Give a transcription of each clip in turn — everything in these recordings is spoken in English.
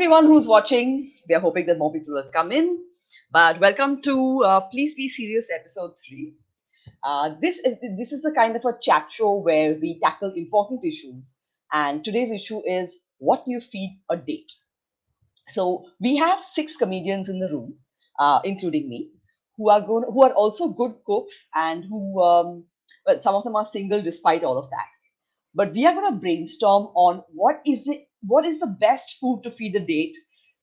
everyone who's watching. We are hoping that more people will come in. But welcome to Please Be Serious episode 3. This is a kind of a chat show where we tackle important issues. And today's issue is what do you feed a date? So we have 6 comedians in the room, including me, who are also good cooks and well, some of them are single despite all of that. But we are going to brainstorm on what is the best food to feed a date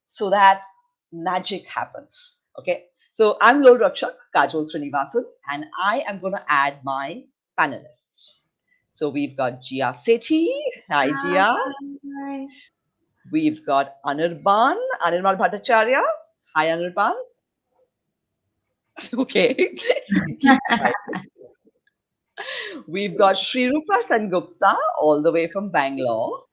so that magic happens. Okay. So I'm Lord Rakshak, Kajol Srinivasan, and I am going to add my panelists. So we've got Jeeya Sethi. Hi, Jeeya. Hi. We've got Anirban Bhattacharya. Hi, Anirban. Okay. We've got Shri Sengupta all the way from Bangalore.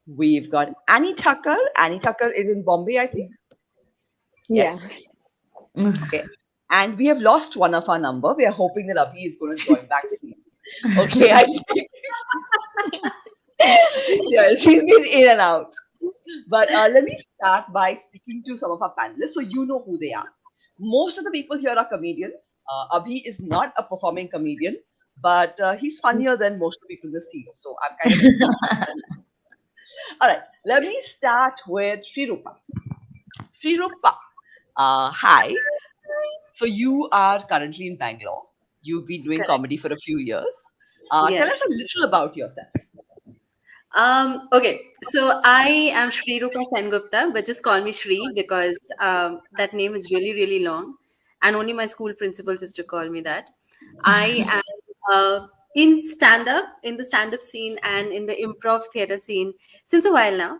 We've got Annie Tucker. Annie Tucker is in Bombay, I think. Yeah. Yes. Okay. And we have lost one of our number. We are hoping that Abhi is going to join back soon. Okay. Yes, he's been in and out. But let me start by speaking to some of our panelists so you know who they are. Most of the people here are comedians. Abhi is not a performing comedian, but he's funnier than most of the people in the scene. So I'm kind of. All right. Let me start with Shri Rupa. Shri Rupa, hi. So you are currently in Bangalore. You've been doing Correct. comedy for a few years. Tell Yes. us a little about yourself. Okay. So I am Shri Sengupta, but just call me Shri because that name is really, really long, and only my school principals used to call me that. I am in the stand-up scene and in the improv theater scene since a while now.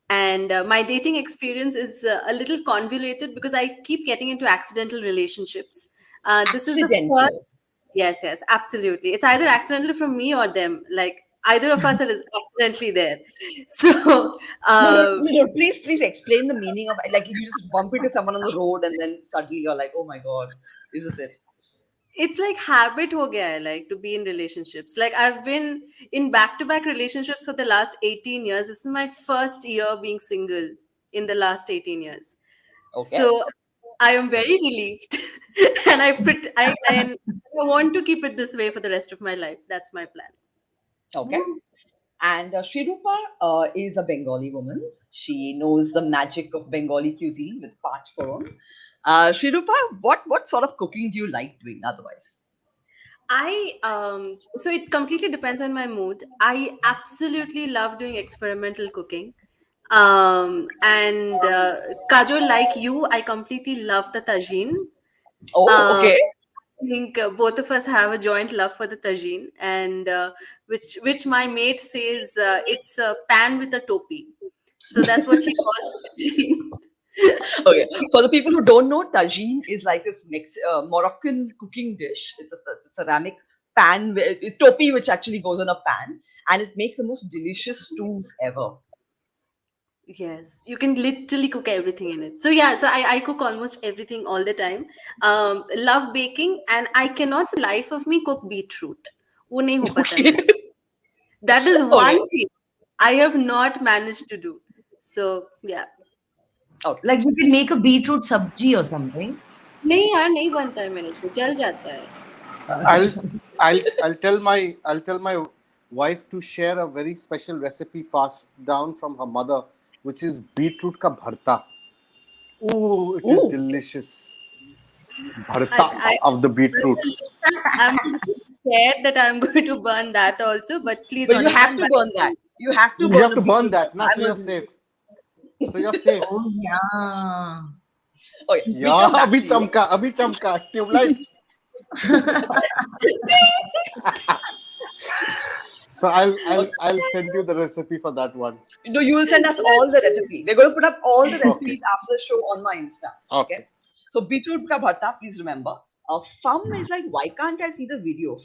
And my dating experience is a little convoluted because I keep getting into accidental relationships. This is the first. Accidental. Yes, absolutely. It's either accidental from me or them. Like either of us is accidentally there. So No. Please explain the meaning of like you just bump into someone on the road and then suddenly you're like, oh my god, is this it? it's like habit ho gaya hai, like to be in relationships. Like I've been in back-to-back relationships for the last 18 years. This is my first year being single in the last 18 years. Okay. So I am very relieved, and I want to keep it this way for the rest of my life. That's my plan. Okay. And Shri Rupa is a Bengali woman. She knows the magic of Bengali cuisine with Panch Phoron. Shri Rupa, what sort of cooking do you like doing otherwise? I so it completely depends on my mood. I absolutely love doing experimental cooking. And Kajol, like you, I completely love the tagine. Oh, Uh, okay. I think both of us have a joint love for the tagine, and which my mate says it's a pan with a topi. So that's what she calls the tagine. Okay. For the people who don't know, tagine is like this Moroccan cooking dish. It's a ceramic pan, topi, which actually goes on a pan, and it makes the most delicious stews ever. Yes, you can literally cook everything in it. So yeah, so I cook almost everything all the time. Love baking, and I cannot for the life of me cook beetroot. वो नहीं हो पाता Okay. मेरे से. That is Okay. one thing I have not managed to do. So yeah. Okay. Like you can make a beetroot sabji or something. नहीं यार नहीं बनता है मेरे से जल जाता है. I'll I'll tell my wife to share a very special recipe passed down from her mother, which is beetroot ka bharta. Oh, it is Ooh. delicious. Bharta I of the beetroot. I'm scared that I'm going to burn that also, but please But you don't have to burn that. You have to burn You have the to burn beetroot. that, na, so you're safe. So you're safe. Oh yeah. Okay. We Yeah, come back abhi to you. chamka, tubelight. So I'll send you the recipe for that one. No, you will send us all the recipe. We're going to put up all the recipes after the show on my Insta. Okay. So beetroot ka bharta, please remember. Fum is like, why can't I see the video?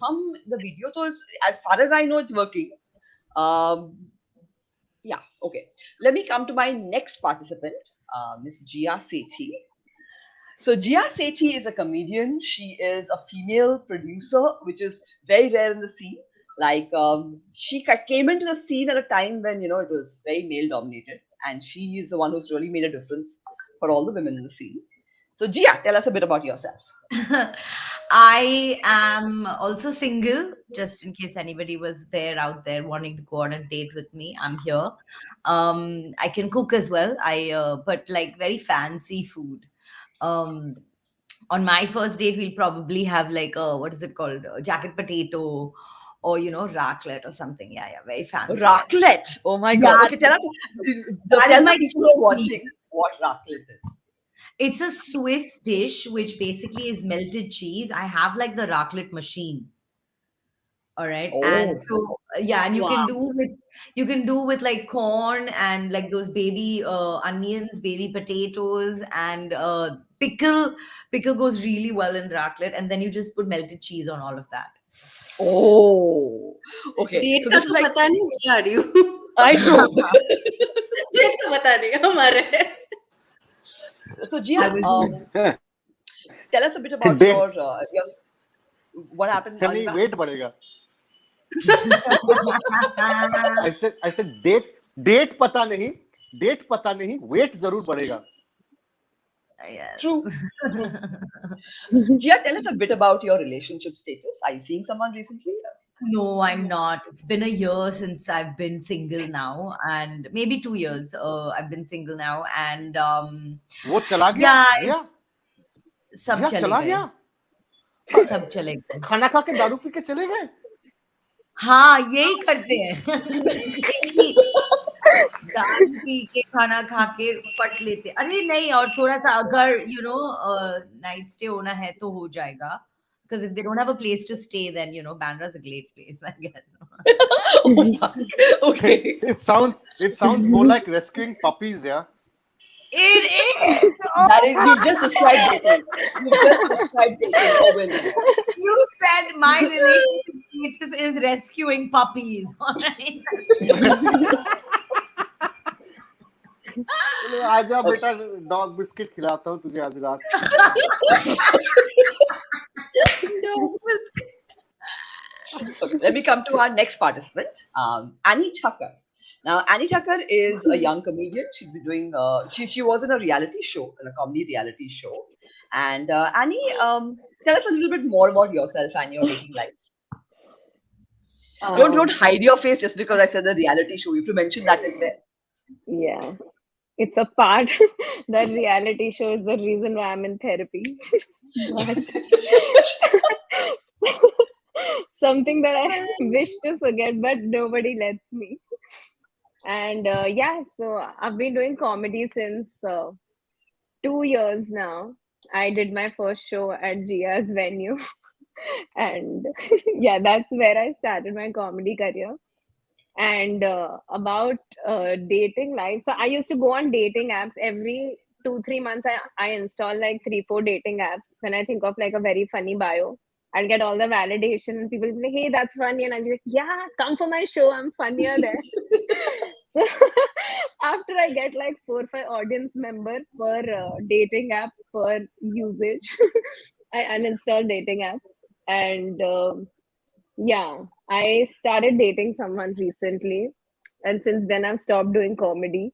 The video though is, as far as I know, it's working. Um, yeah, okay. Let me come to my next participant, Miss Jeeya Sethi. So Jeeya Sethi is a comedian. She is a female producer, which is very rare in the scene. Like she came into the scene at a time when it was very male dominated. and she is the one who's really made a difference for all the women in the scene. So, Jeeya, tell us a bit about yourself. I am also single, just in case anybody was there out there wanting to go on a date with me. I'm here. I can cook as well. But like very fancy food. Um, on my first date, we'll probably have like what is it called? A jacket potato, or raclette or something. Yeah, very fancy. Raclette. Oh my God. Yeah, Okay, tell us. that Tell is the my people who are treat. watching what raclette is. It's a Swiss dish which basically is melted cheese. I have like the raclette machine. All right. And Oh, so yeah, and Wow. you can do with like corn and like those baby onions, baby potatoes, and pickle goes really well in raclette, and then you just put melted cheese on all of that. oh. Okay. Date So का this is तो like पता नहीं मैं आ रही हूँ I know. Date का पता नहीं हमारे So I Jeeya, was tell us a bit about Date. your what happened. नहीं Anirban? वेट बढ़ेगा. I said date पता नहीं वेट जरूर बढ़ेगा. yes. True. Jeeya, tell us a bit about your relationship status. Are you seeing someone recently? No, I'm not. It's been a year since I've been single now, and maybe 2 years. I've been single now, and वो चला गया. yeah, जिया सब जिया चले चला गए, गया. सब चले गए. खाना खा के दारू पी के चले गए. हाँ, यही करते हैं. दारू पी के खाना खा के पट लेते. अरे नहीं, और थोड़ा सा अगर नाइट स्टे होना है तो हो जाएगा. Because if they don't have a place to stay, then Bandra's a great place, I guess. Oh my. Okay. It sounds more like rescuing puppies, yeah. It is. That is, you just described dating. You just described dating so well. You said my relationship status is rescuing puppies. All right. आजा बेटा dog biscuit खिलाता हूँ तुझे आज रात. Okay, let me come to our next participant, Annie Tucker. Now, Annie Tucker is a young comedian. She's been doing. She was in a reality show, in a comedy reality show. And Annie, tell us a little bit more about yourself and your dating life. Don't hide your face just because I said the reality show. You have to mention that as well. Yeah, it's a part. That reality show is the reason why I'm in therapy. But something that I wish to forget, but nobody lets me. And yeah, so I've been doing comedy since 2 years now. I did my first show at Jeeya's venue. And yeah, that's where I started my comedy career. And about dating life, so I used to go on dating apps every 2-3 months. I install like 3-4 dating apps. When I think of like a very funny bio, I'll get all the validation, and people will be like, hey, that's funny, and I'll be like, yeah, come for my show, I'm funnier there. So after I get like 4 or 5 audience members per dating app per usage, I uninstall dating apps. And yeah, I started dating someone recently, and since then I've stopped doing comedy.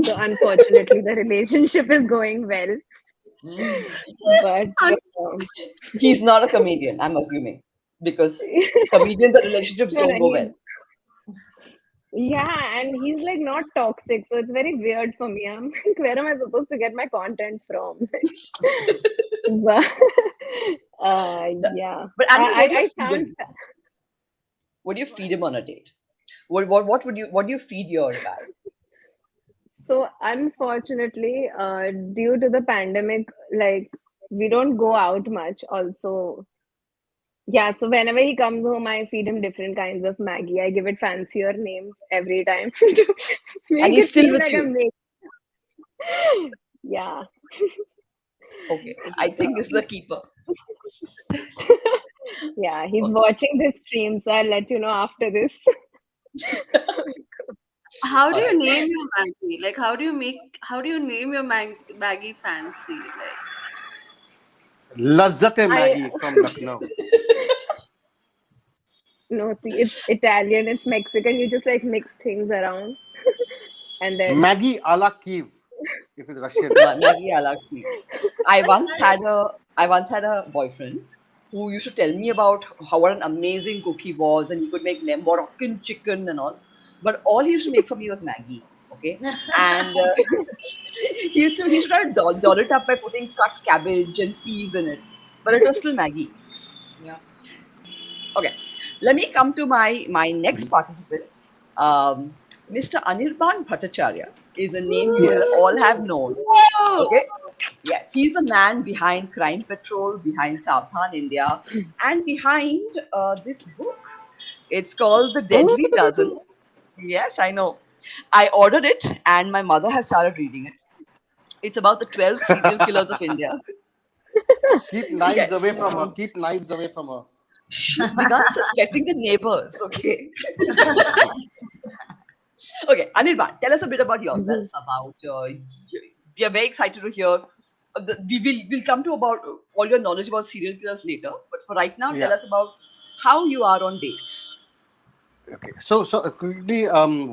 So unfortunately, the relationship is going well. But He's not a comedian, I'm assuming, because comedians and relationships No, don't go well. yeah, and he's like not toxic, so it's very weird for me. I'm like, where am I supposed to get my content from? But yeah, But Annie, I can't. what do you feed him on a date? What do you feed your guy? So unfortunately, due to the pandemic, like we don't go out much. Also, yeah. So whenever he comes home, I feed him different kinds of Maggie. I give it fancier names every time to make And he's it still seem with like you. I'm making. Yeah. Okay, I think this is a keeper. Yeah, he's watching this stream, so I'll let you know after this. How do you Alright. name your Maggie? Like, how do you name your Maggie fancy? Like, लज्जत Maggie from Lucknow. No, see, it's Italian, it's Mexican. You just like mix things around. And then Maggie a la Kiev, if it's Russian. Maggie Alaki. I once had a boyfriend who used to tell me about how what an amazing cook he was, and he could make Moroccan chicken and all. But all he used to make for me was Maggie. Okay, and he used to try to doll it up by putting cut cabbage and peas in it, but it was still Maggie. Yeah. Okay, let me come to my next participant. Mr. Anirban Bhattacharya is a name you will Yes. all have known. Okay. Yes, he's the man behind Crime Patrol, behind Southern India, and behind this book. It's called The Deadly Dozen. Yes, I know. I ordered it, and my mother has started reading it. It's about the 12 serial killers of India. Keep knives Yes. away from her. Keep knives away from her. She's begun suspecting the neighbors. Okay. Okay, Anirban, tell us a bit about yourself. About we are very excited to hear. We'll come to about all your knowledge about serial killers later. But for right now, tell Yeah. us about how you are on dates. Okay. So quickly,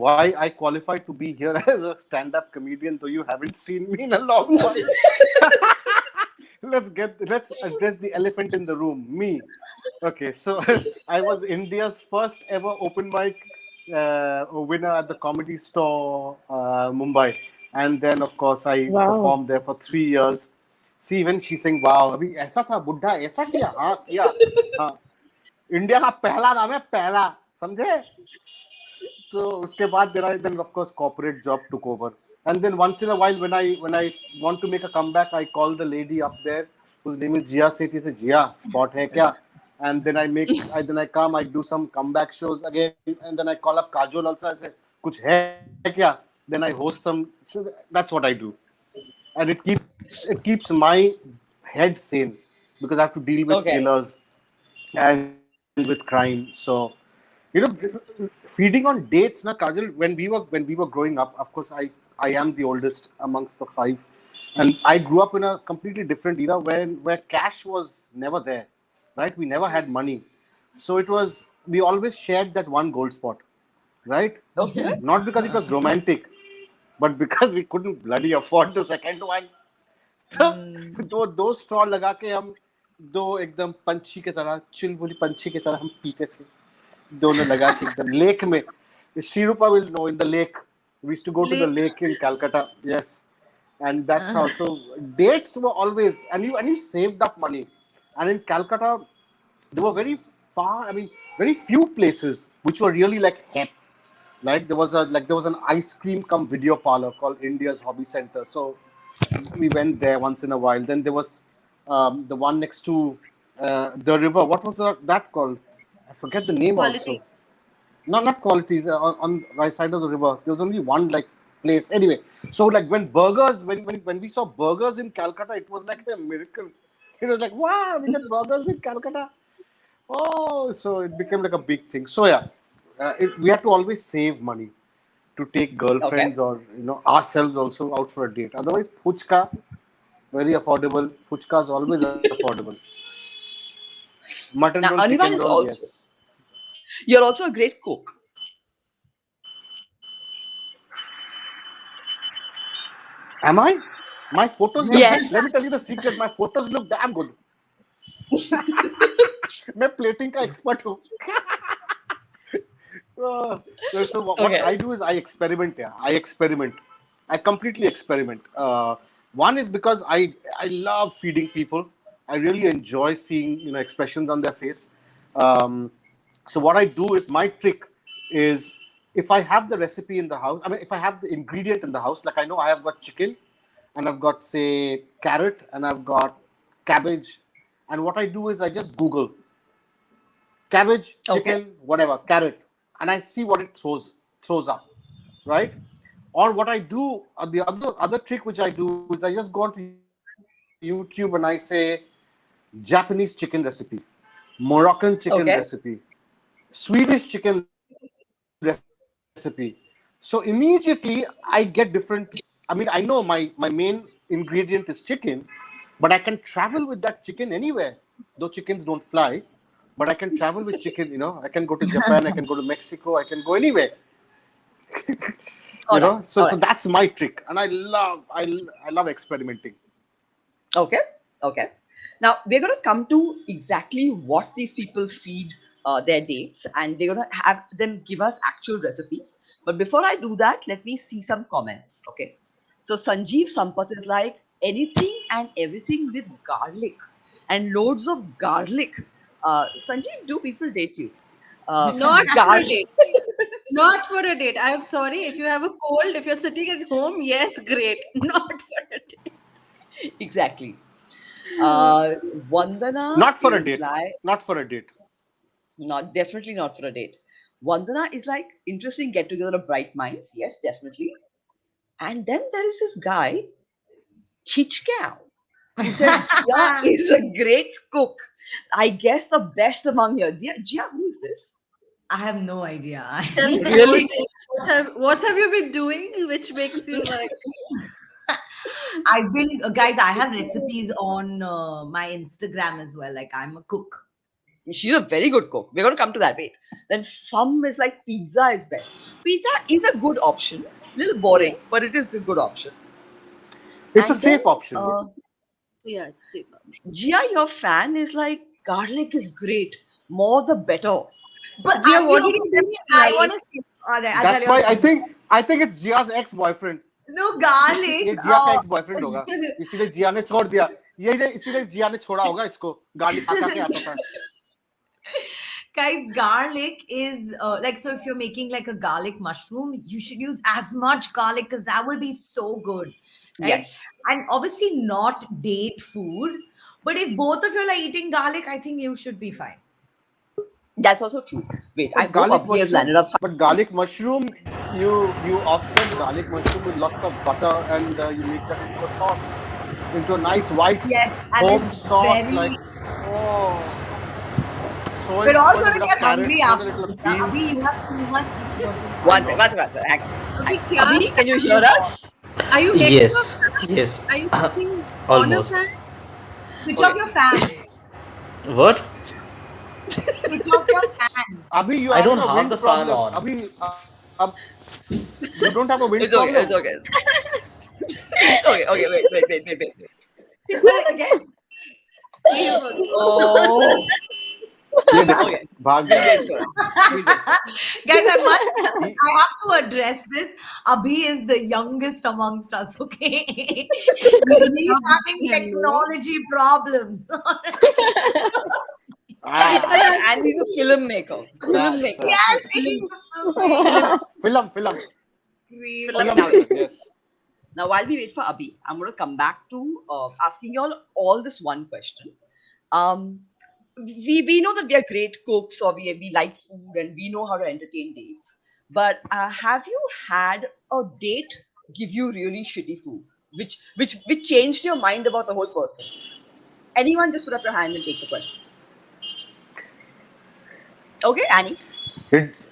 why I qualified to be here as a stand-up comedian, though you haven't seen me in a long while. Let's address the elephant in the room. Me. Okay. So I was India's first ever open mic winner at the Comedy Store, Mumbai, and then of course I Wow. performed there for 3 years. See, even she's saying, "Wow, अभी ऐसा था बुड्ढा ऐसा किया हाँ किया हाँ India का पहला नाम है पहला समझे." So उसके बाद then of course corporate job took over, and then once in a while when I want to make a comeback, I call the lady up there whose name is Jeeya Sethi. Say, Jeeya, spot hai kya? And then I come, I do some comeback shows again, and then I call up Kajol also. I say, kuch hai kya? Then I host some. So that's what I do, and it keeps my head sane because I have to deal with Okay. killers and with crime. So feeding on dates, na Kajal. When we were growing up, of course, I am the oldest amongst the 5, and I grew up in a completely different era where cash was never there, right? We never had money, so we always shared that one gold spot, right? Okay. Not because it was romantic, but because we couldn't bloody afford the second one. तो दो stall लगा के हम दो एकदम पंछी की तरह चुलबुली पंछी की तरह हम पीते थे दोनों लगा के एकदम लेक में Shri will know in the lake. We used to go to the lake in Calcutta. Yes. And that's how. So dates were always, and you saved up money. And in Calcutta, there were very very few places which were really like hip. Like there was an ice cream cum video parlor called India's Hobby Center. So we went there once in a while. Then there was the one next to the river. What was that called? I forget the name also. No, not Qualities. On right side of the river, there was only one like place. Anyway, so like when we saw burgers in Calcutta, it was like a miracle. It was like, wow, we got burgers in Calcutta. Oh, so it became like a big thing. So yeah, we had to always save money to take girlfriends or ourselves also out for a date. Otherwise, puchka, very affordable. Puchka is always affordable. Mutton Now, roll, Anirban chicken is roll, also yes. you're also a great cook. Am I? My photos look, Yes. let me tell you the secret. My photos look damn good. मैं plating का expert हूँ. So what I do is I experiment. Yeah, I experiment. I completely experiment. One is because I love feeding people. I really enjoy seeing expressions on their face. So what I do is my trick is if I have the recipe in the house. I mean, if I have the ingredient in the house, like I know I have got chicken, and I've got say carrot, and I've got cabbage, and what I do is I just Google cabbage, chicken, whatever, carrot, and I see what it throws up, right? Or what I do, the other trick which I do is I just go onto YouTube and I say Japanese chicken recipe, Moroccan chicken recipe, Swedish chicken recipe. So immediately I get different. I mean, I know my main ingredient is chicken, but I can travel with that chicken anywhere. Though chickens don't fly, but I can travel with chicken. I can go to Japan, I can go to Mexico, I can go anywhere. You All right. know, so All so right. that's my trick, and I love experimenting. Okay. Okay. Now we're going to come to exactly what these people feed their dates, and they're going to have them give us actual recipes. But before I do that, let me see some comments. Okay. So Sanjeev Sampath is like anything and everything with garlic and loads of garlic. Sanjeev, do people date you? Not for a Garlic. date. Not for a date. I'm sorry. If you have a cold, if you're sitting at home, yes, great. Not for a date. Exactly. Uh, Vandana Not for a is date. like Not for a date. not definitely not for a date. Vandana is like interesting get together of bright minds. Yes, definitely. And then there is this guy, Chichkow, who says Jia is a great cook. I guess the best among here. Jia, who is this? I have no idea. Tell us about Really? it. What have you been doing which makes you like I've been, guys, I have recipes on my Instagram as well. Like, I'm a cook. She's a very good cook. We're going to come to that. Wait. Then Fum is like pizza is best. Pizza is a good option. Little boring, but it is a good option. It's a And then safe option. yeah, it's a safe option. Gia, your fan is like garlic is great. More the better. But Jia, what you did know, you do with I garlic? want to say, all right, I'll That's tell why you. I think it's Jia's ex-boyfriend. No, garlic. ये जिया का ex-boyfriend होगा. इसीलिए जिया ने छोड़ दिया. इसीलिए जिया ने छोड़ा होगा इसको. गाली खा के आता था. Guys, garlic is like, so if you're making like a garlic mushroom, you should use as much garlic because that will be so good. Right? Yes. And obviously not date food, but if both of you are eating garlic, I think you should be fine. That's also true. Wait, I But hope garlic Abhi has mushroom. landed up. But garlic mushroom, you offset garlic mushroom with lots of butter, and you make that into a sauce, into a nice white Yes, and home it's sauce. very- Like, oh. We're all Throw in a going to bit of get carrot, hungry throw in a after little this. beans. Abhi, you have too much. One second. Abhi, Abhi, can you hear us? Are you next to a Yes, fan? yes, Are you sitting on a almost. fan? Switch Okay. off your fan. What? Switch off your fan. Abhi, you I have don't a have wind the fan problem. on. Abhi, you don't have a wind It's okay. problem. It's okay. Okay. Wait. He's got it again. Oh. ये देखो, Okay. भाग We'll गया. wait for it. We'll wait. Guys, He- I have to address this. Abhi is the youngest amongst us, okay? He's having technology problems. And he's a filmmaker. Filmmaker. Yes, Film. Now, Yes. now, while we wait for Abhi, I'm going to come back to asking y'all all this one question. We know that we are great cooks, or we like food, and we know how to entertain dates. But have you had a date give you really shitty food, which changed your mind about the whole person? Anyone, just put up your hand and take the question. Okay, Annie. It's,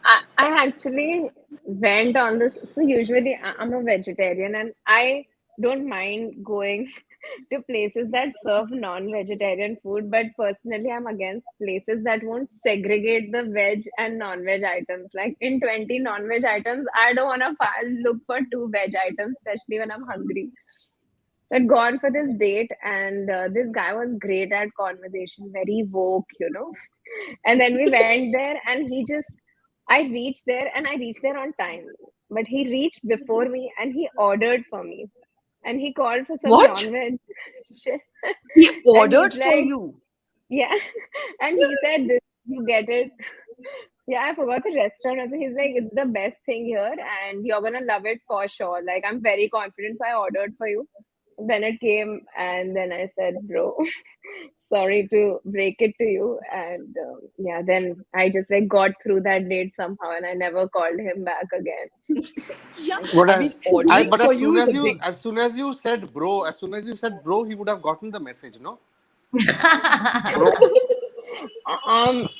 I actually went on this. So usually I'm a vegetarian and I don't mind going to places that serve non-vegetarian food, but personally I'm against places that won't segregate the veg and non-veg items. Like in 20 non-veg items, I don't want to look for 2 veg items, especially when I'm hungry. So I'd gone for this date, and this guy was great at conversation, very woke. And then we went there, and I reached there, and I reached there on time. But he reached before me, and he ordered for me, and he called for some What? non-veg shit. He And ordered he's for like, you. yeah, and he said, "This you get it." Yeah, I forgot the restaurant. Also, he's like, "It's the best thing here, and you're gonna love it for sure." Like, I'm very confident, so I ordered for you. Then it came, and then I said, "Bro, sorry to break it to you." And yeah, then I just like got through that date somehow, and I never called him back again. Yeah. But I mean, ordering but for as you soon is as a big. soon as you said bro, he would have gotten the message, no? Bro.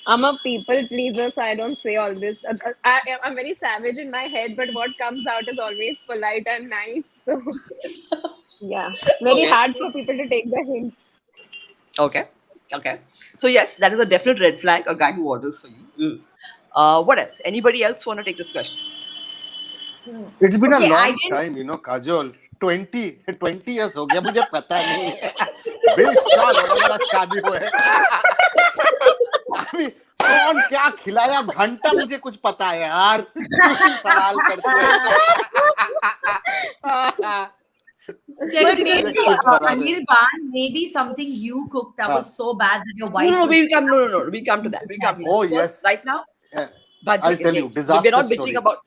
I'm a people pleaser, so I don't say all this. I'm very savage in my head, but what comes out is always polite and nice. So yeah, very Okay. hard for people to take the hint. Okay. So yes, that is a definite red flag. A guy who orders for you. What else? Anybody else want to take this question? It's been Okay, a I long didn't- time, Kajol. 20 years हो गया, मुझे पता नहीं है. 20 साल हो गया मेरा शादी हुए. अभी कौन क्या खिलाया घंटा मुझे कुछ पता है यार. तू ही सवाल करती है. But Technical maybe difficulties. Anirban, maybe something you cooked that was so bad that your wife. No, was- we'll come. No, we'll come to that. We'll come to that. Oh, First, yes. Right now, Yeah. but I'll tell you, wait, disaster we're not bitching story. about.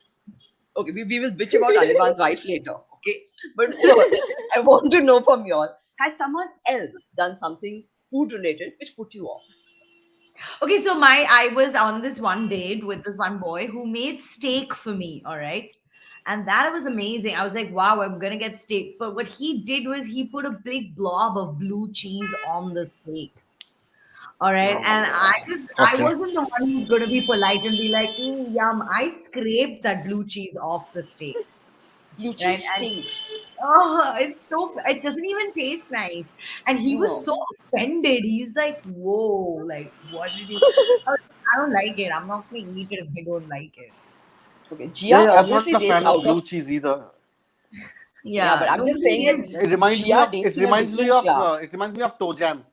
Okay, we will bitch about Anirban's wife later. Okay, but first, I want to know from you all: has someone else done something food related which put you off? Okay, so I was on this one date with this one boy who made steak for me, all right? And that was amazing. I was like, wow, I'm gonna get steak. But what he did was he put a big blob of blue cheese on the steak. All right. And I Okay. wasn't the one who's gonna be polite and be like, yum. I scraped that blue cheese off the steak. Blue cheese Right, and- stinks. Oh, it doesn't even taste nice. And he was so offended. He's like, whoa, like, what did you? I don't like it. I'm not gonna eat it if I don't like it. Okay, Jeeya Yeah, I'm not obviously a dates fan out of blue cheese either. Yeah, but I'm just nobody saying is- that It reminds Jeeya me dates in a different class. it reminds me of toe jam.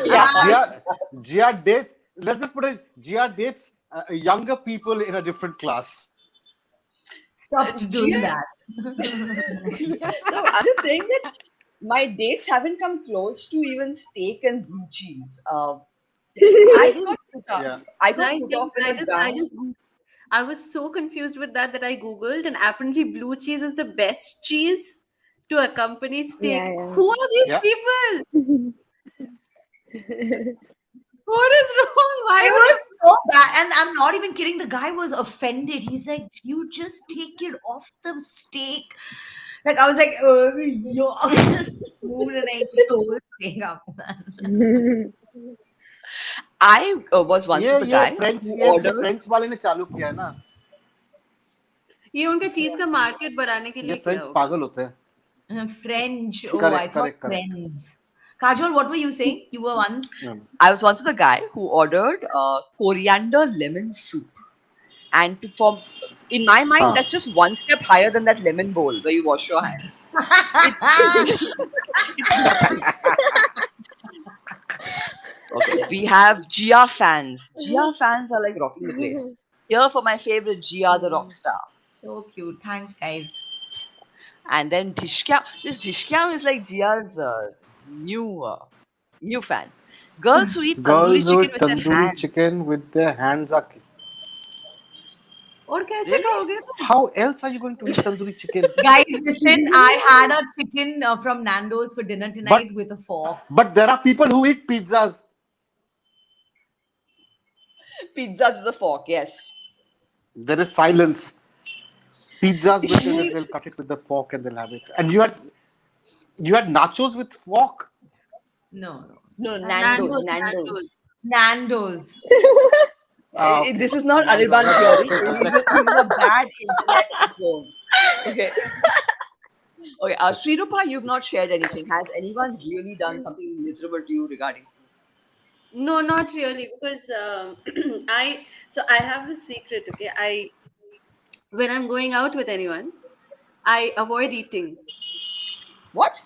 Yeah. Jeeya dates. Let's just put it. Jeeya dates younger people in a different class. Stop doing Jeeya- that. No, I'm just saying that my dates haven't come close to even steak and blue cheese. I just- got put off. Yeah. I got Guys, put off with a guy. I was so confused with that I googled, and apparently blue cheese is the best cheese to accompany steak. Yeah, yeah. Who are these Yeah. people? What is wrong? Why It would was so bad. And I'm not even kidding. The guy was offended. He's like, did you just take it off the steak? Like, I was like, yo. And I told the steak up. I was once ये with a guy French who ये ordered. French वाले ने चालू किया है ना. ये उनका चीज का मार्केट बढ़ाने के ये लिए किया French होगा. पागल होते हैं. French. Oh, Correct, I thought correct. friends. Kajol, what were you saying? You were once. I was once with a guy who ordered coriander lemon soup, and in my mind, that's just one step higher than that lemon bowl where you wash your hands. Okay, we have Jeeya fans. Jeeya fans are like rocking the place. Here for my favorite Jeeya the rock star. So cute. Thanks, guys. And then Dishkyam. This Dishkyam is like Jeeya's new fan. Girls who eat tandoori Girls who chicken eat with their tandoori hands. chicken with their hands are. और कैसे Really? खाओगे? How else are you going to eat tandoori chicken? Guys, listen, I had a chicken from Nando's for dinner tonight with a fork. But there are people who eat pizzas. Pizzas with a fork, yes. There is silence. Pizzas they'll cut it with the fork and they'll have it. And you had nachos with fork. No. No, Nando's. Nando's. Okay. This is not Nando's. Anirban theory. This is a bad internet zone. Okay. Okay, Shrirupa, you've not shared anything. Has anyone really done something miserable to you regarding food? No, not really, because I have this secret. Okay, when I'm going out with anyone, I avoid eating. What?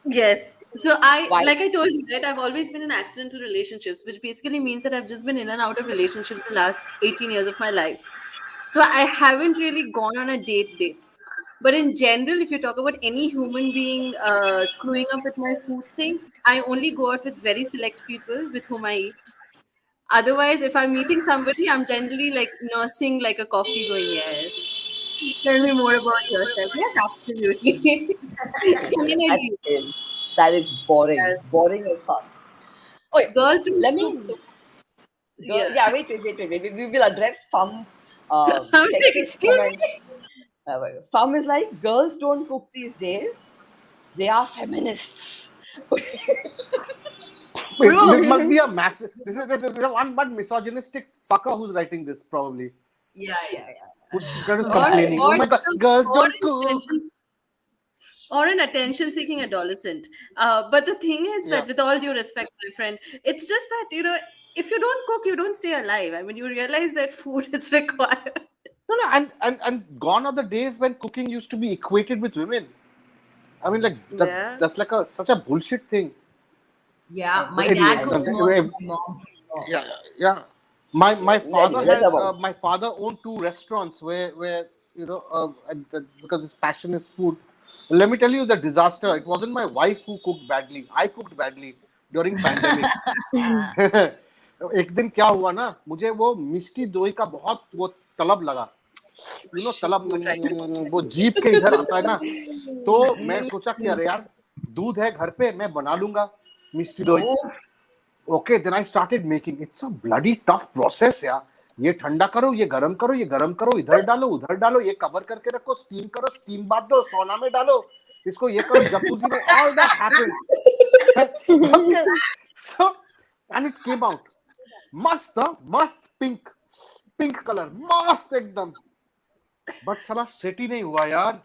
Yes. So Why? like I told you, right, I've always been in accidental relationships, which basically means that I've just been in and out of relationships the last 18 years of my life. So I haven't really gone on a date. But in general, if you talk about any human being screwing up with my food thing, I only go out with very select people with whom I eat. Otherwise, if I'm meeting somebody, I'm generally like nursing like a coffee going, yes. Tell me more about yourself. Yes, absolutely. That is boring. Yes. Boring as fuck. Okay, Girls don't let me. cook. Wait. We will address Femme's I'm like, sexist excuse me? comments. Femme is like, girls don't cook these days. They are feminists. This must be a massive. This is one misogynistic fucker who's writing this, probably. Yeah. Who's kind of complaining. Oh my god, girls don't cook. Or an attention-seeking adolescent. But the thing is that, Yeah. with all due respect, my friend, it's just that, if you don't cook, you don't stay alive. I mean, you realize that food is required. No, and gone are the days when cooking used to be equated with women. I mean, like Yeah. that's like such a bullshit thing. Yeah, my But anyway, dad cooks more than my mom. yeah. My father Anyway, that's had about. my father owned two restaurants where because his passion is food. Let me tell you the disaster. It wasn't my wife who cooked badly. I cooked badly during pandemic. एक दिन क्या हुआ ना, मुझे वो मिष्टी दोई का बहुत वो तलब लगा. तलब वो जीप के इधर आता है ना, तो मैं सोचा कि अरे यार दूध है घर पे, मैं बना लूंगा मिष्टी दोई. Okay, then I started making. It's a bloody tough process, यार. ये ठंडा करो, ये गरम करो, ये गरम करो, इधर डालो, उधर डालो, ये कवर करके रखो, स्टीम करो, स्टीम बात दो, सोना में डालो, इसको ये करो, जकूजी में. All that happened. Okay, so and it came out मस्त pink color, मस्त एकदम. But साला सेट ही नहीं हुआ यार.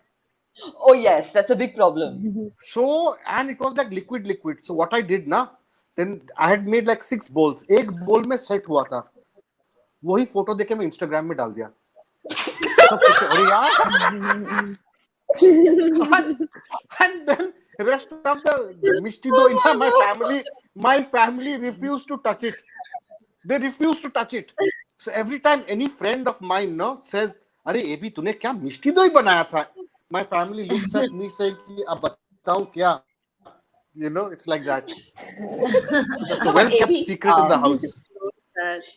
Oh yes, that's a big problem. So and it was like liquid. So what I did ना, then I had made like 6 bowls. एक bowl में सेट हुआ था. वही फोटो देके मैं इंस्टाग्राम में डाल दिया. सब सोचे अरे यार. And then rest of the mishti dough, my family refused to touch it. They refused to touch it. So every time any friend of mine says, अरे एबी तूने क्या मिष्टी दोई बनाया था? My family looks at me saying कि अब बताऊं क्या? It's like that. So that's a well kept secret in the house.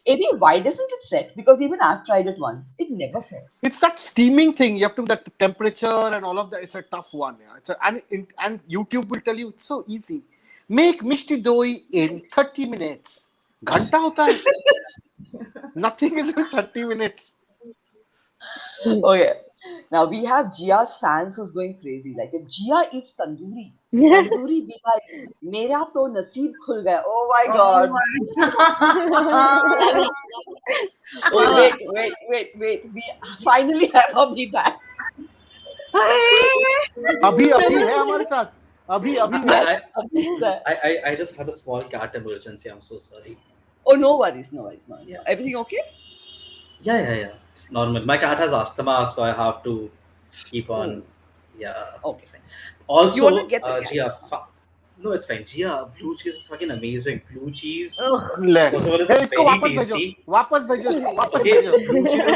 Maybe why doesn't it set? Because even I've tried it once. It never sets. It's that steaming thing. You have to that temperature and all of that. It's a tough one. Yeah. And YouTube will tell you it's so easy. Make mishti doi in 30 minutes. Ghanta hota hai. Nothing is in 30 minutes. Okay. Now we have Jeeya's fans who's going crazy. Like if Jeeya eats tandoori bihari, mera to naseeb khul gaya. Oh my god. Wait. We finally have Abhi back. अभी है हमारे साथ. अभी है. I just had a small cat emergency. I'm so sorry. Oh, no worries. Yeah. Everything okay? Yeah. It's normal. My cat has asthma, so I have to keep on. Yeah. Okay. Also, You want to get the cat? Jeeya, no, it's fine. Jeeya, blue cheese is fucking amazing. Blue cheese. ले. First of all, इसको it's very वापस भेजो. tasty. वापस भेजो इसको. वापस Okay, भेजो. blue cheese.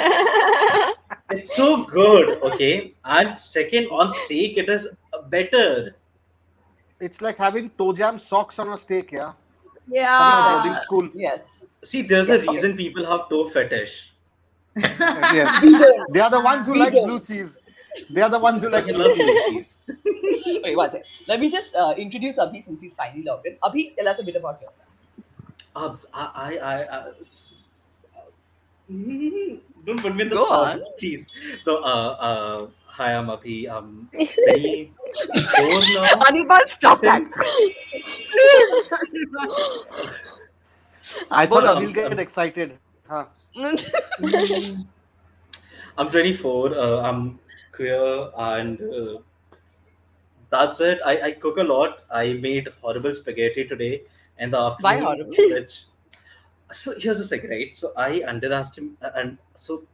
It's so good. Okay, and second, on steak, it is better. It's like having toe jam socks on a steak, yeah. Yeah. Boarding school. Yes. See, there's a reason people have toe fetish. Yes. They are the ones who like blue cheese. They are the ones who like I blue love cheese. blue cheese. Wait, one second. Let me just introduce Abhi since he's finally logged in. Abhi, tell us a bit about yourself. Don't put me in the Go spot, on. please. So, hi, I'm Abhi. I'm 24 now. Anirban, stop that. I thought Both I of will you. get excited. Huh. I'm 24. I'm queer, and that's it. I cook a lot. I made horrible spaghetti today in the afternoon. Why horrible? So here's the thing, right? So I underestimate, and so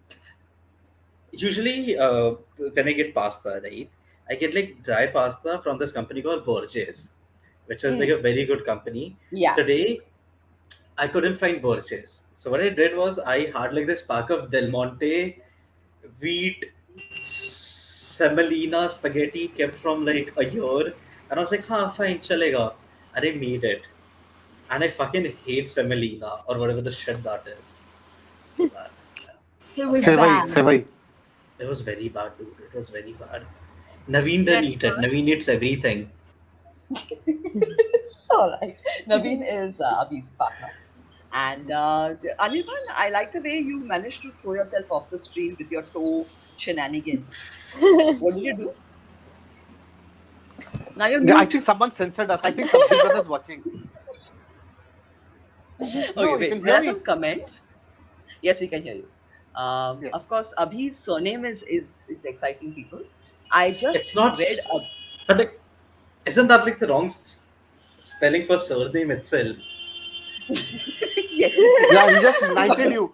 usually when I get pasta, right, I get like dry pasta from this company called Borges, which is like a very good company. Yeah. Today I couldn't find Borges, so what I did was I had like this pack of Del Monte wheat semolina spaghetti kept from like a year, and I was like, "Ha, fine, chalega," and I made it. And I fucking hate semolina or whatever the shit that is. So that, It was Sevai, bad. sevai. it was very bad, dude. It was very bad. Naveen didn't eat it. Naveen eats everything. All right. Naveen is Abhi's partner. And Anirban, I like the way you managed to throw yourself off the stream with your toe shenanigans. What did you do? Now you're Yeah, I mute. think someone censored us. I think some Big Brother's watching. Okay, you wait. can There hear are me. some comments. Yes, we can hear you. Yes. Of course, Abhi's surname is exciting people. I just It's not. read a But like, isn't that like the wrong spelling for surname itself? yes. Yeah, he just knighted you.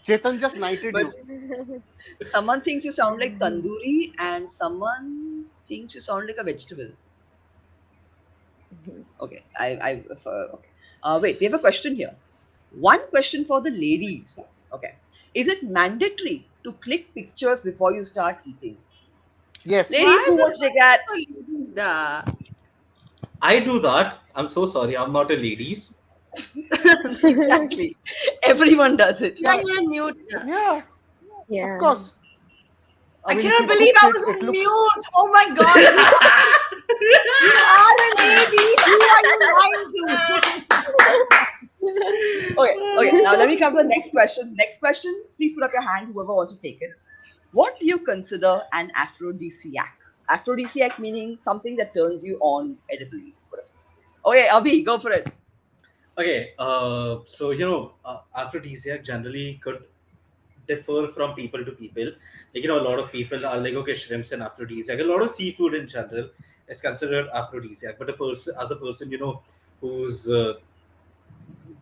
Chetan just knighted But you. someone thinks you sound like tandoori, and someone thinks you sound like a vegetable. Okay, okay. Wait, we have a question here. One question for the ladies. Okay, is it mandatory to click pictures before you start eating? Yes. Ladies, who wants to take that? Yeah. I do that. I'm so sorry. I'm not a ladies. Exactly. Everyone does it. Yeah, you're on mute. Yeah. Yeah, of Yeah. course. I mean, if cannot you believe cook I it, was it on looks. mute. Oh my God. You are a lady. Who are you lying to? Okay. Now let me come to the next question. Next question. Please put up your hand, whoever wants to take it. What do you consider an aphrodisiac? Aphrodisiac meaning something that turns you on edibly. Okay, Abhi, go for it. Okay, so aphrodisiac generally could differ from people to people. Like a lot of people are like, okay, shrimps and aphrodisiac. A lot of seafood in general is considered aphrodisiac. But as a person, who's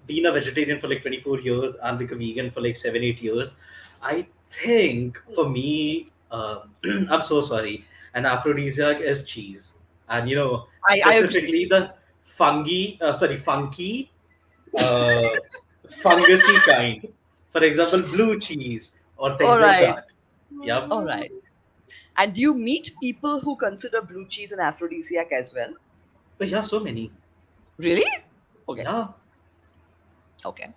been a vegetarian for like 24 years and like a vegan for like 7 8 years, I think for me, I'm so sorry, an aphrodisiac is cheese, and I agree. specifically the funky, uh, fungusy kind. For example, blue cheese or All things like right. that. Yep. All right. And do you meet people who consider blue cheese an aphrodisiac as well? But yeah, so many. Really? Okay. Yeah. Okay.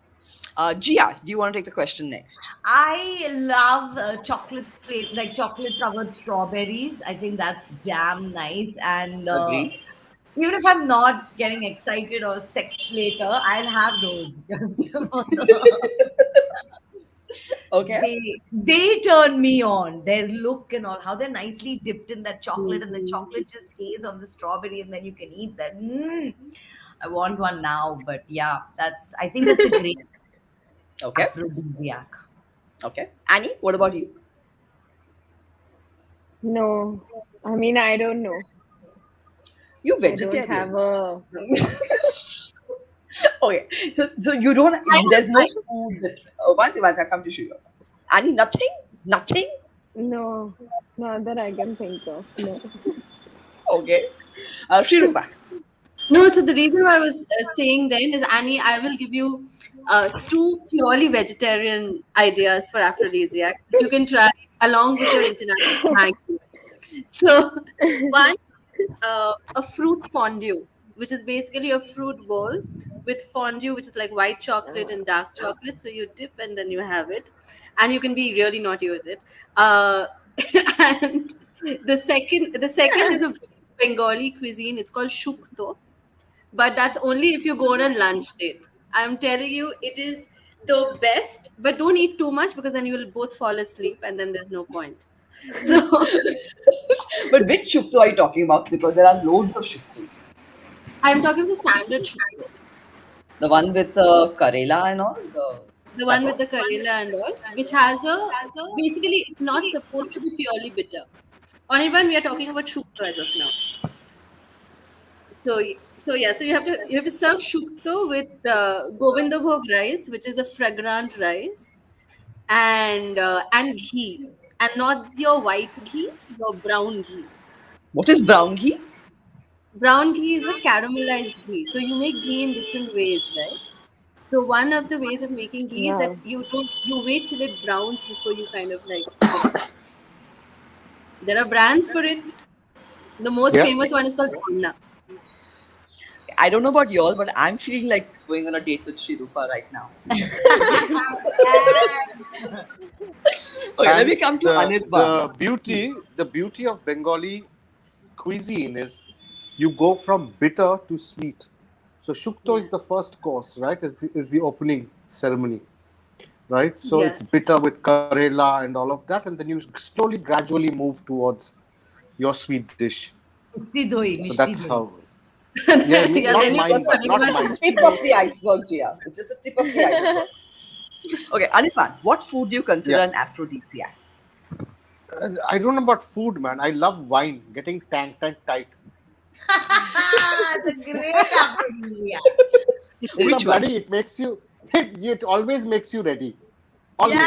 Jeeya, do you want to take the question next? I love like chocolate covered strawberries. I think that's damn nice. And Agreed. even if I'm not getting excited or sex later, I'll have those just for the. Okay. They turn me on. Their look and all, how they're nicely dipped in that chocolate, and the chocolate just stays on the strawberry, and then you can eat that. I want one now, but yeah, I think that's a great Okay. aphrodisiac. Okay. Annie, what about you? No, I mean, I don't know. You I don't have vegetarians. a. Okay. So you don't. There's no food that. Once I come to Shri. Annie, nothing. Nothing. No, not that I can think of. No. Okay. Shri. No, so the reason why I was saying then is, Annie, I will give you two purely vegetarian ideas for aphrodisiac that you can try along with your international Maggie. So, one, a fruit fondue, which is basically a fruit bowl with fondue, which is like white chocolate and dark chocolate. So you dip and then you have it, and you can be really naughty with it. And the second is a Bengali cuisine. It's called shukto, but that's only if you go on a lunch date. I'm telling you, it is the best, but don't eat too much because then you will both fall asleep and then there's no point. So But which shukto are you talking about? Because there are loads of shuktos. I'm talking the standard shukto, The one with Karela and all. the one with the Karela and all, which has basically it's not supposed to be purely bitter. Anirban, we are talking about shukto as of now. So yeah, so you have to serve shukto with govindabhog rice, which is a fragrant rice, and ghee, and not your white ghee, your brown ghee. What is brown ghee? Brown ghee is a caramelized ghee. So you make ghee in different ways, right? So one of the ways of making ghee is that Yeah. you wait till it browns before you kind of like. There are brands for it. The most Yeah. famous one is called Anna. I don't know about y'all, but I'm feeling like going on a date with Shirupa right now. Okay, let me come to Anirban. The beauty of Bengali cuisine is you go from bitter to sweet. So shukto is the first course, right? Is the opening ceremony, right? So it's bitter with karela and all of that, and then you slowly, gradually move towards your sweet dish. So that's how. Yeah, Yeah, not then you mine, but not mine. Tip of the iceberg, Jeeya. It's just a tip of the iceberg. Okay, Anirban, what food do you consider Yeah. an aphrodisiac? I don't know about food, man. I love wine, getting tanked and tight. It's a great aphrodisiac. Which one? It makes you. It always makes you ready. Always.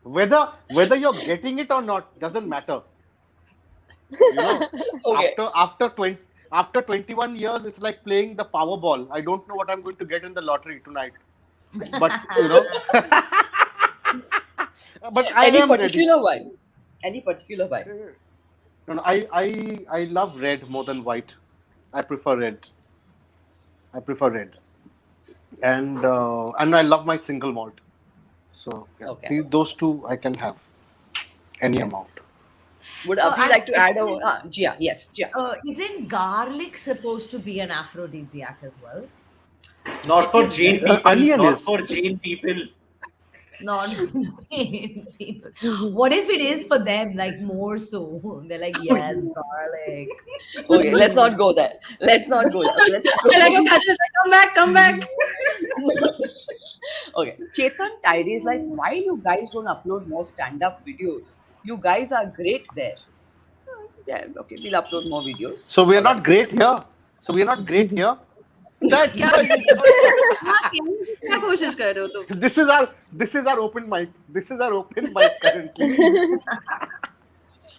Yes. Whether you're getting it or not doesn't matter. You know, Okay. after 21 years, it's like playing the Powerball. I don't know what I'm going to get in the lottery tonight, but but I Any am ready. particular wine? Any particular wine? No, I love red more than white. I prefer reds. And I love my single malt. So yeah, Okay. those two I can have any amount. Would I Abhi like to add actually- a Jeeya? Yes, Jeeya. Isn't garlic supposed to be an aphrodisiac as well? Not for Jain people. Onion Not is. for Jain people. Not Jain people. What if it is for them, like more so? They're like, yes, garlic. Okay, let's not go there. Let's not go there. Let's Like a catcher is like, come back. Okay, Chetan Tidy is like, why you guys don't upload more stand-up videos? You guys are great there. Yeah, okay, we'll upload more videos. So we are not great here. That's Yeah. why क्या कोशिश कर रहे हो तुम? this is our open mic. This is our open mic currently.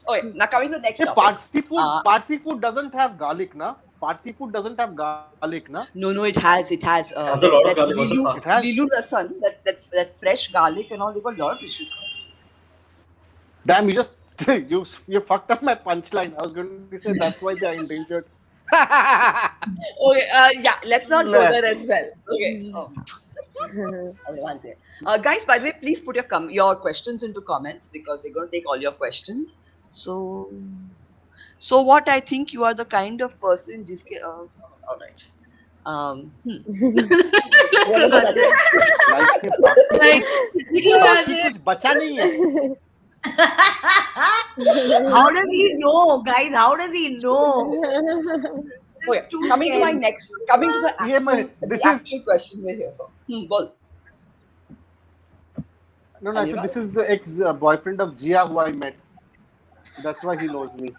Okay, now coming to the next Hey, topic. Parsi food doesn't have garlic, na? Parsi food doesn't have garlic, na? No, it has. It has Has a lot of that garlic, what the Lilu, fuck? It has. Lilu Rasan, that fresh garlic and all. They got a lot of issues. Damn, you fucked up my punchline. I was going to say that's why they are endangered. Okay, yeah, let's not go there as well. Okay. Oh. Okay, one second. Guys, by the way, please put your questions into comments because we're going to take all your questions. So what I think you are the kind of person jiske all right. Whatever that is. Like, बाकी कुछ बचा नहीं है. How does he know, guys? How does he know? Okay, It's too coming to the Yeah, man, this is- actual question we're here for. Bol. No, I said this is the ex-boyfriend of Jeeya who I met. That's why he knows me.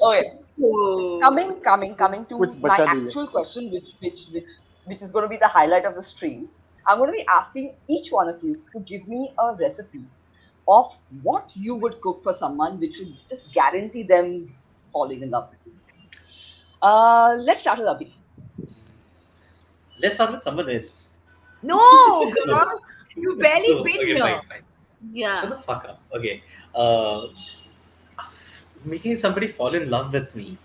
Okay. oh. Coming to Which my bacha diye. actual question, which is going to be the highlight of the stream. I'm going to be asking each one of you to give me a recipe of what you would cook for someone, which would just guarantee them falling in love with you. Let's start with Abhi. Let's start with someone else. No, girl. You barely So, been okay, here. fine. Shut Yeah. the fuck up. Okay. Making somebody fall in love with me.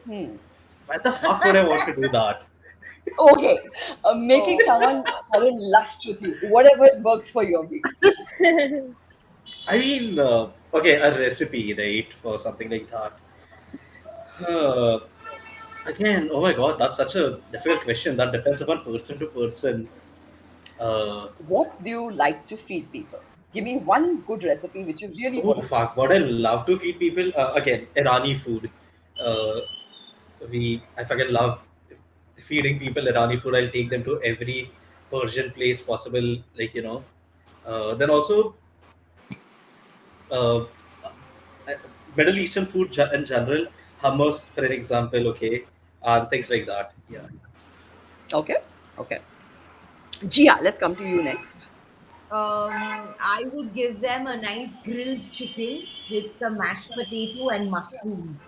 Why the fuck would I want to do that? Okay, making someone fall in lust with you, whatever works for you, Abhi. I mean, okay, a recipe, right, for something like that. Again, oh my god, that's such a difficult question. That depends upon person to person. What do you like to feed people? Give me one good recipe which you really Oh want to. fuck, what I love to feed people. Again, Irani food. I fucking love feeding people Irani food. I'll take them to every Persian place possible. Like then also uh, Middle Eastern food in general, hummus, for an example, okay, and things like that. Yeah. Okay. Jeeya, let's come to you next. I would give them a nice grilled chicken with some mashed potato and mushrooms.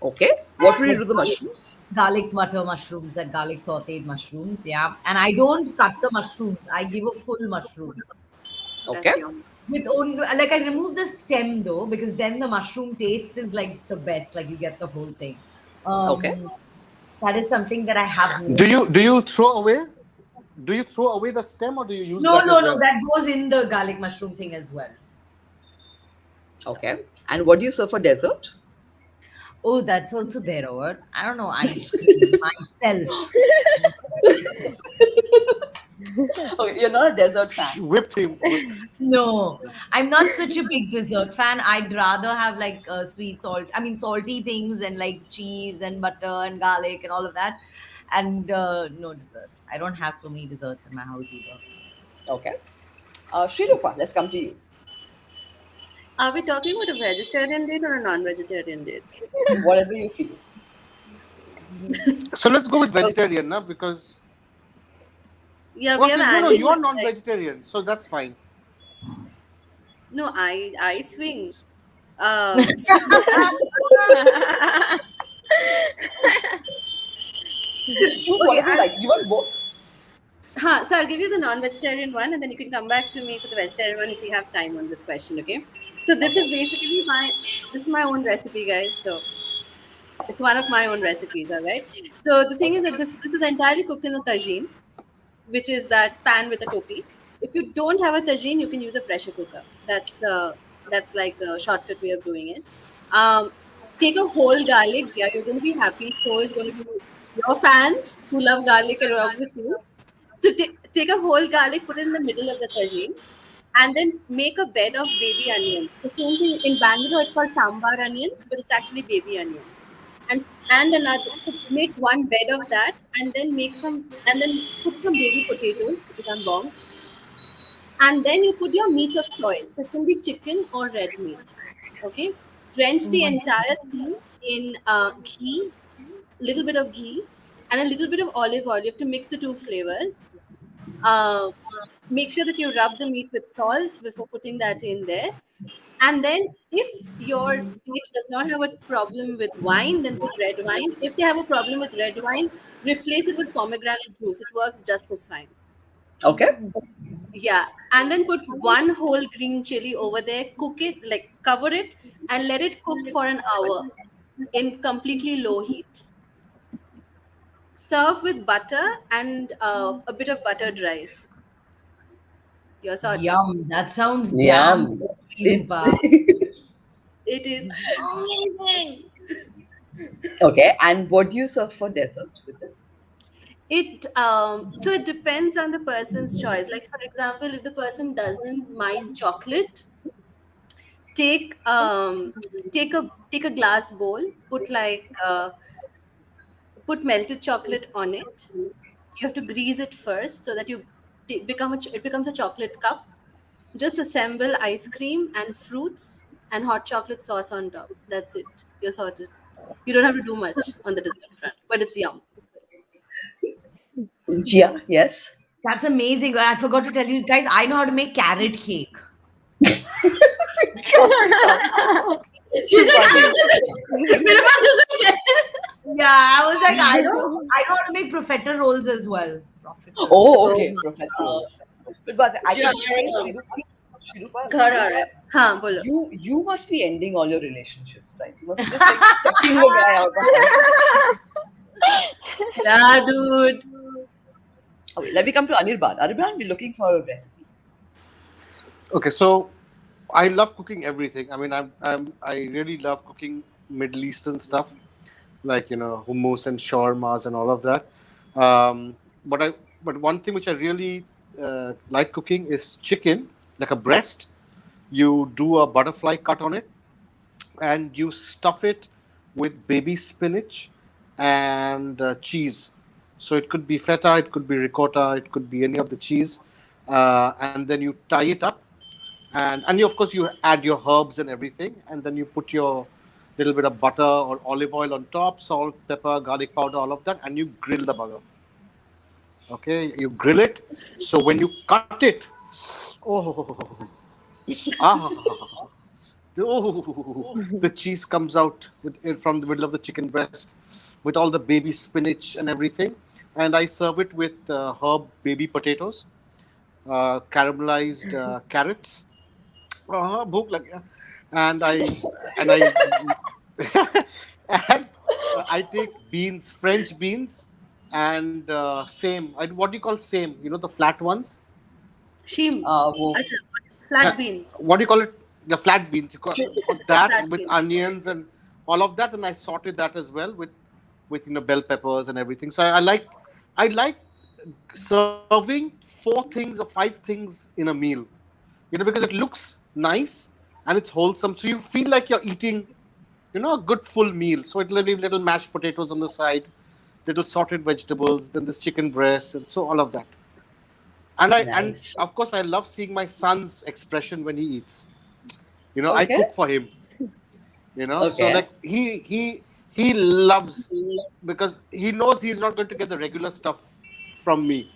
Okay. What will you do with the mushrooms? Garlic butter mushrooms, that garlic sauteed mushrooms, yeah. And I don't cut the mushrooms. I give a full mushroom. Okay. That's yum. With only, like, I remove the stem though, because then the mushroom taste is like the best. Like you get the whole thing. Okay. That is something that I have. Do you throw away? Do you throw away the stem or do you use No, that as well? that goes in the garlic mushroom thing as well. Okay. And what do you serve for dessert? Oh, that's also there, or I don't know, ice cream myself. Okay, you're not a dessert fan. Whipped cream. No, I'm not such a big dessert fan. I'd rather have like salty things and like cheese and butter and garlic and all of that. And no dessert. I don't have so many desserts in my house either. Okay. Shri, let's come to you. Are we talking about a vegetarian date or a non-vegetarian date? Whatever you feel. So let's go with vegetarian, na? Because Yeah, Oh, we have so no, animals. you are Like, non-vegetarian, so that's fine. no, I swing. So, Choose okay, whatever you like. Give us both. so I'll give you the non-vegetarian one, and then you can come back to me for the vegetarian one if we have time on this question. Okay. So Okay. this is my own recipe, guys. So it's one of my own recipes. All right. So the thing is that this is entirely cooked in a tagine, which is that pan with a topi. If you don't have a tagine, you can use a pressure cooker. That's like the shortcut way of doing it. Um, take a whole garlic. Yeah, you're going to be happy. So is going to be your fans who love garlic along with you. So take a whole garlic, put it in the middle of the tagine, and then make a bed of baby onions. The same thing in Bangalore, it's called sambar onions, but it's actually baby onions. And another, so make one bed of that, and then put some baby potatoes, put it on bomb, and then you put your meat of choice. So it can be chicken or red meat. Okay, drench the entire thing in ghee, little bit of ghee, and a little bit of olive oil. You have to mix the two flavors. Uh, Make sure that you rub the meat with salt before putting that in there. And then, if your dish does not have a problem with wine, then put red wine. If they have a problem with red wine, replace it with pomegranate juice. It works just as fine. Okay. Yeah. And then put one whole green chili over there, cook it, like cover it, and let it cook for an hour in completely low heat. Serve with butter and a bit of buttered rice. You're sorted. Yum. That sounds damn Yum. good, It, Srinupa. It is amazing. okay. And what do you serve for dessert with it? So it depends on the person's choice. Like for example, if the person doesn't mind chocolate, take take a glass bowl, put melted chocolate on it. You have to grease it first so that it becomes a chocolate cup. Just assemble ice cream and fruits and hot chocolate sauce on top. That's it. You're sorted. You don't have to do much on the dessert front, but it's yum. Jeeya, yes. That's amazing. I forgot to tell you guys, I know how to make carrot cake. She's like, Yeah, I was like, I know how to make profiterole rolls as well. Profiterole. Oh, okay. Professionals. But I Jeeya, think Shrirupa, घर आ रहा है हाँ बोलो you must be ending all your relationships, right? You must be just like checking the guy out of life. yeah dude Okay, let me come to Anirban. Anirban, we're looking for a recipe. Okay, so I love cooking everything. I mean, I really love cooking Middle Eastern stuff, like hummus and shawarmas and all of that. But one thing which I really like cooking is chicken, like a breast. You do a butterfly cut on it, and you stuff it with baby spinach and cheese. So it could be feta, it could be ricotta, it could be any of the cheese, and then you tie it up, and of course you add your herbs and everything, and then you put your little bit of butter or olive oil on top, salt, pepper, garlic powder, all of that, and you grill the burger. Okay, you grill it. So when you cut it, oh, ah, the cheese comes out from the middle of the chicken breast with all the baby spinach and everything. And I serve it with herb baby potatoes, caramelized carrots. Bhook lag gaya. And I and I take beans, French beans, and same. What do you call same? The flat ones. sheem वो अच्छा, flat beans What do you call it? The flat beans. You put that flat with beans onions and all of that, and I sauteed that as well with bell peppers and everything. So I like serving 4 things or 5 things in a meal. Because it looks nice and it's wholesome. So you feel like you're eating, a good full meal. So it'll be little mashed potatoes on the side, little sorted vegetables, then this chicken breast, and so all of that. And nice. of course I love seeing my son's expression when he eats. I Okay. cook for him. So Okay. like he loves, because he knows he's not going to get the regular stuff from me.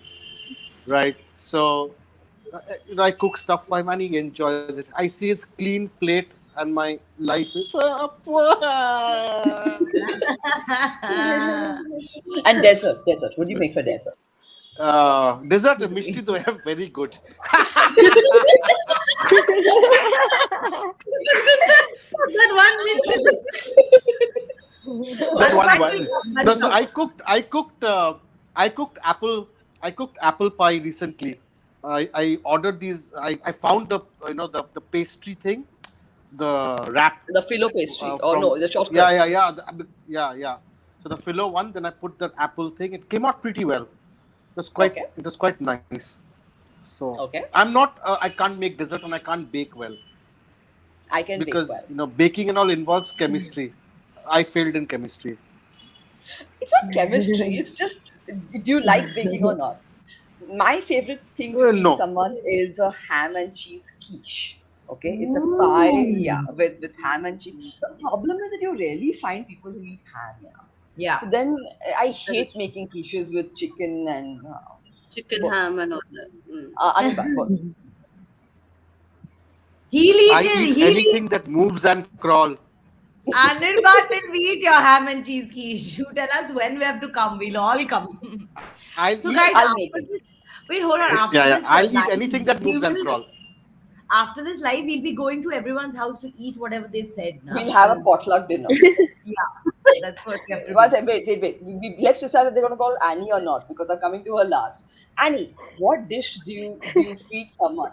right? So, I cook stuff for him and he enjoys it. I see his clean plate and my life is And dessert. What do you make for dessert? dessert. Mishti though I am very good. That one minute. That one. But No, so I cooked apple pie recently. I ordered these. I found the the pastry thing, the wrap The phyllo pastry. Oh from no, the chocolate. yeah. So the filo one, then I put that apple thing. It came out pretty well. Okay. It was quite nice. So Okay. I'm not. I can't make dessert and I can't bake well I can because bake well. baking and all involves chemistry. I failed in chemistry. It's not chemistry. It's just, do you like baking or not? My favorite thing to feed No. someone is a ham and cheese quiche. Okay, it's a pie, yeah, with ham and cheese. The problem is that you rarely find people who eat ham, yeah. yeah. So then I hate is- making quiches with chicken and Chicken, Bo- ham, and all that. Anirban, both. He'll I eat eat he'll eat anything that moves and crawl. Anirban will eat your ham and cheese quiche. You tell us when we have to come. We'll all come. I'll So eat, guys, I'll make after it. this, wait, hold on. After yeah. this I'll eat live, anything that we moves and will- crawl. After this live, we'll be going to everyone's house to eat whatever they've said. Na? We'll have a Because- potluck dinner. That's what we have to One do. second, wait. Let's decide if they're going to call Annie or not because I'm coming to her last. Annie, what dish do you feed someone?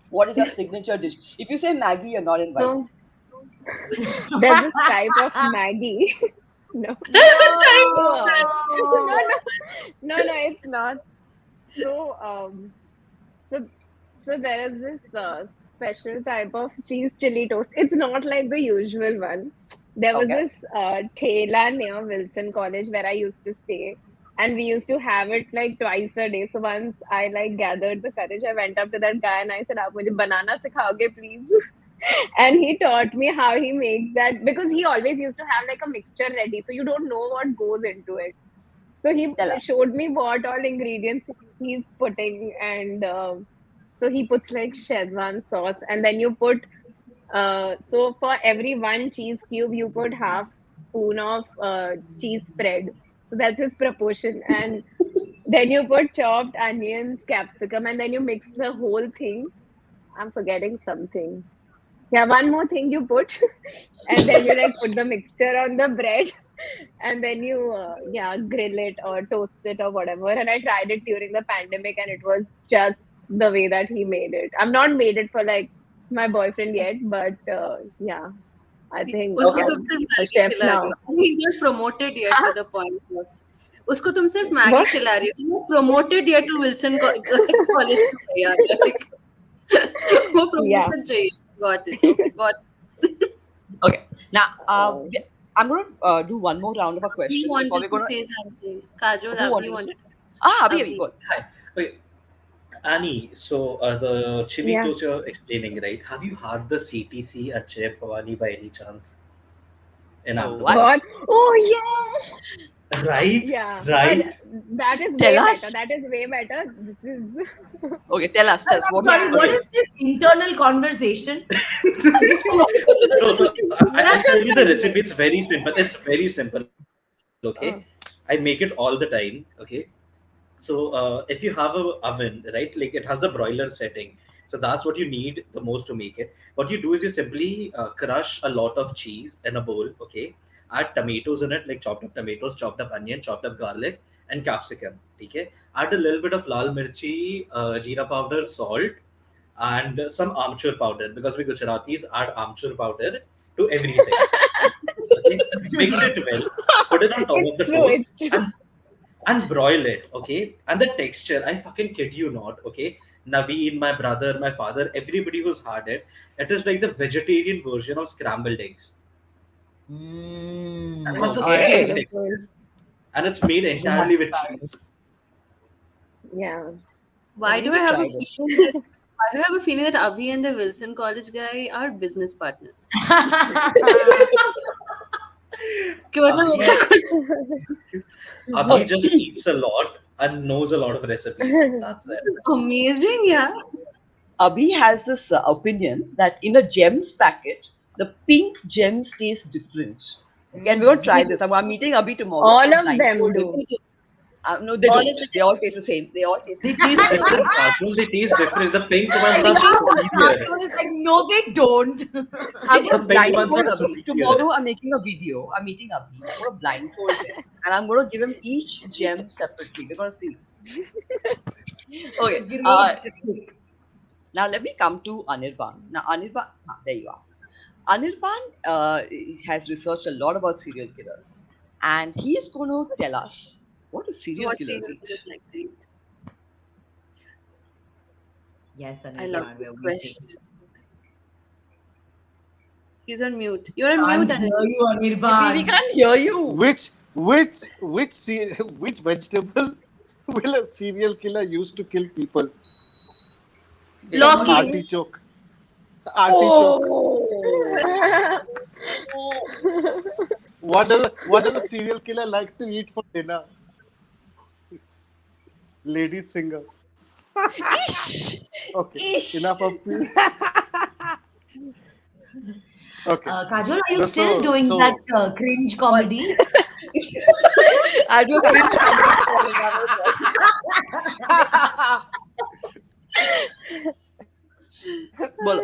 What is your signature dish? If you say Maggie, you're not invited. So there's this type of Maggie. No. No, it's not. So so there is this special type of cheese chili toast. It's not like the usual one. There was Okay. this thela near Wilson College where I used to stay, and we used to have it like twice a day. So once I like gathered the courage, I went up to that guy and I said, "Aap mujhe banana sikhaoge, please?" And he taught me how he makes that because he always used to have like a mixture ready, so you don't know what goes into it. So he Tell us. showed me what all ingredients he's putting, and so he puts like Szechuan sauce, and then you put. So for every one cheese cube, you put half spoon of cheese spread. So that's his proportion, and then you put chopped onions, capsicum, and then you mix the whole thing. I'm forgetting something. Yeah, one more thing you put, and then you like put the mixture on the bread, and then you grill it or toast it or whatever. And I tried it during the pandemic, and it was just the way that he made it. I've not made it for like my boyfriend yet, but yeah, I think उसको Okay. तुम सिर्फ a Maggi chef खिला now. रही हो. He's not promoted yet to the point of उसको तुम सिर्फ Maggi What? खिला रही हो. He's not promoted yet to Wilson College to भैया. Like, वो Yeah. promotion चाहिए. Got it. Okay, got it. Okay. Now, I'm going to do one more round of a We question before wanted we're to going say something. Kajol, Who we wanted to wanted to say. Abhi, Abhi. go. Hi. Okay. Annie, so the chili Yeah. toast you're explaining, right? Have you had the CTC at Jay Bhavani by any chance? In No, Ahmedabad? What? Oh yeah, Right? yeah. Right? But that is Tell way us. better. That is way better. This is Okay, tell us. I'm What sorry, what Okay. is this internal conversation? So I'll That's tell what you the I'm recipe. It's very simple. It's very simple. Okay. Oh. I make it all the time. Okay. So if you have a oven, right, like it has the broiler setting. So that's what you need the most to make it. What you do is you simply crush a lot of cheese in a bowl. Okay. Add tomatoes in it, like chopped up tomatoes, chopped up onion, chopped up garlic, and capsicum. Okay. Add a little bit of lal mirchi, jeera powder, salt, and some amchur powder because we Gujaratis add amchur powder to everything. Okay? Mix it well, put it on top of the it's true. toast, It's true. and broil it. Okay, and the texture, I fucking kid you not. Okay, Naveen, my brother, my father, everybody who's had it, it is like the vegetarian version of scrambled eggs. And it has the Okay. same texture, Wonderful. and it's made entirely with cheese. Yeah. Why We do need I to have try a this. feeling that why do I have a feeling that Abhi and the Wilson College guy are business partners? कि मतलब Abhi just eats a lot, and knows a lot of recipes. That's it. Amazing, yeah. Abhi has this opinion that in a gems packet, the pink gems taste different. Okay, and we're going to try this. I'm meeting Abhi tomorrow. All I'm of them blindfolded. do. No, they All of don't. the They all taste the same. They all taste the They same. taste different, Kajol. They taste different. The pink ones are superior. Kajol is like, no, they don't. I'm The going to pink ones blindfold are Abhi. superior. Tomorrow, I'm making a video. I'm meeting Abhi. I'm going to blindfold him. And I'm going to give him each gem separately. We're going to see. Okay. Great trick. Now, let me come to Anirban. Now, Anirban, there you are. Anirban has researched a lot about serial killers. And he's going to tell us what do serial what killers serial eat. killers like to eat. Yes, I love Anirban, this we're question. waiting. He's on mute. You're on Can't mute, hear Anirban. you, We Anirban. can't hear you. Which vegetable will a serial killer use to kill people? Loki. Artichoke. Artichoke. What does a serial killer like to eat for dinner? Lady's finger. Okay. Enough of this. Okay. Kajol, are you So- still doing so- that cringe comedy? I do a cringe comedy for Bolo.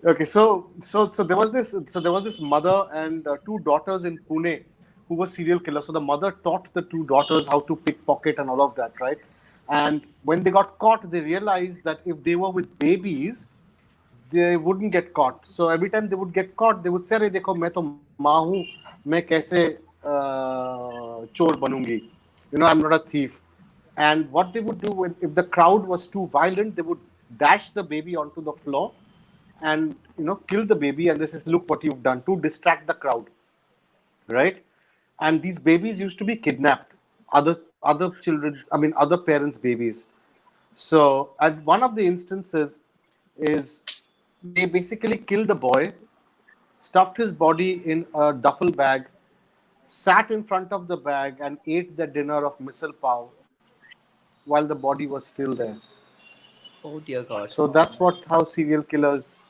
Okay, so there was this mother and two daughters in Pune who were serial killers. So the mother taught the two daughters how to pickpocket and all of that, right? And when they got caught, they realized that if they were with babies, they wouldn't get caught. So every time they would get caught, they would say, "Arey dekho, main to maa hu, main kaise chor banungi? I'm not a thief." And what they would do if the crowd was too violent, they would dash the baby onto the floor and kill the baby. And this is, look what you've done, to distract the crowd, right? And these babies used to be kidnapped, other parents' babies. So at one of the instances is they basically killed a boy, stuffed his body in a duffel bag, sat in front of the bag and ate the dinner of misal pav while the body was still there. Oh dear God. So that's how serial killers.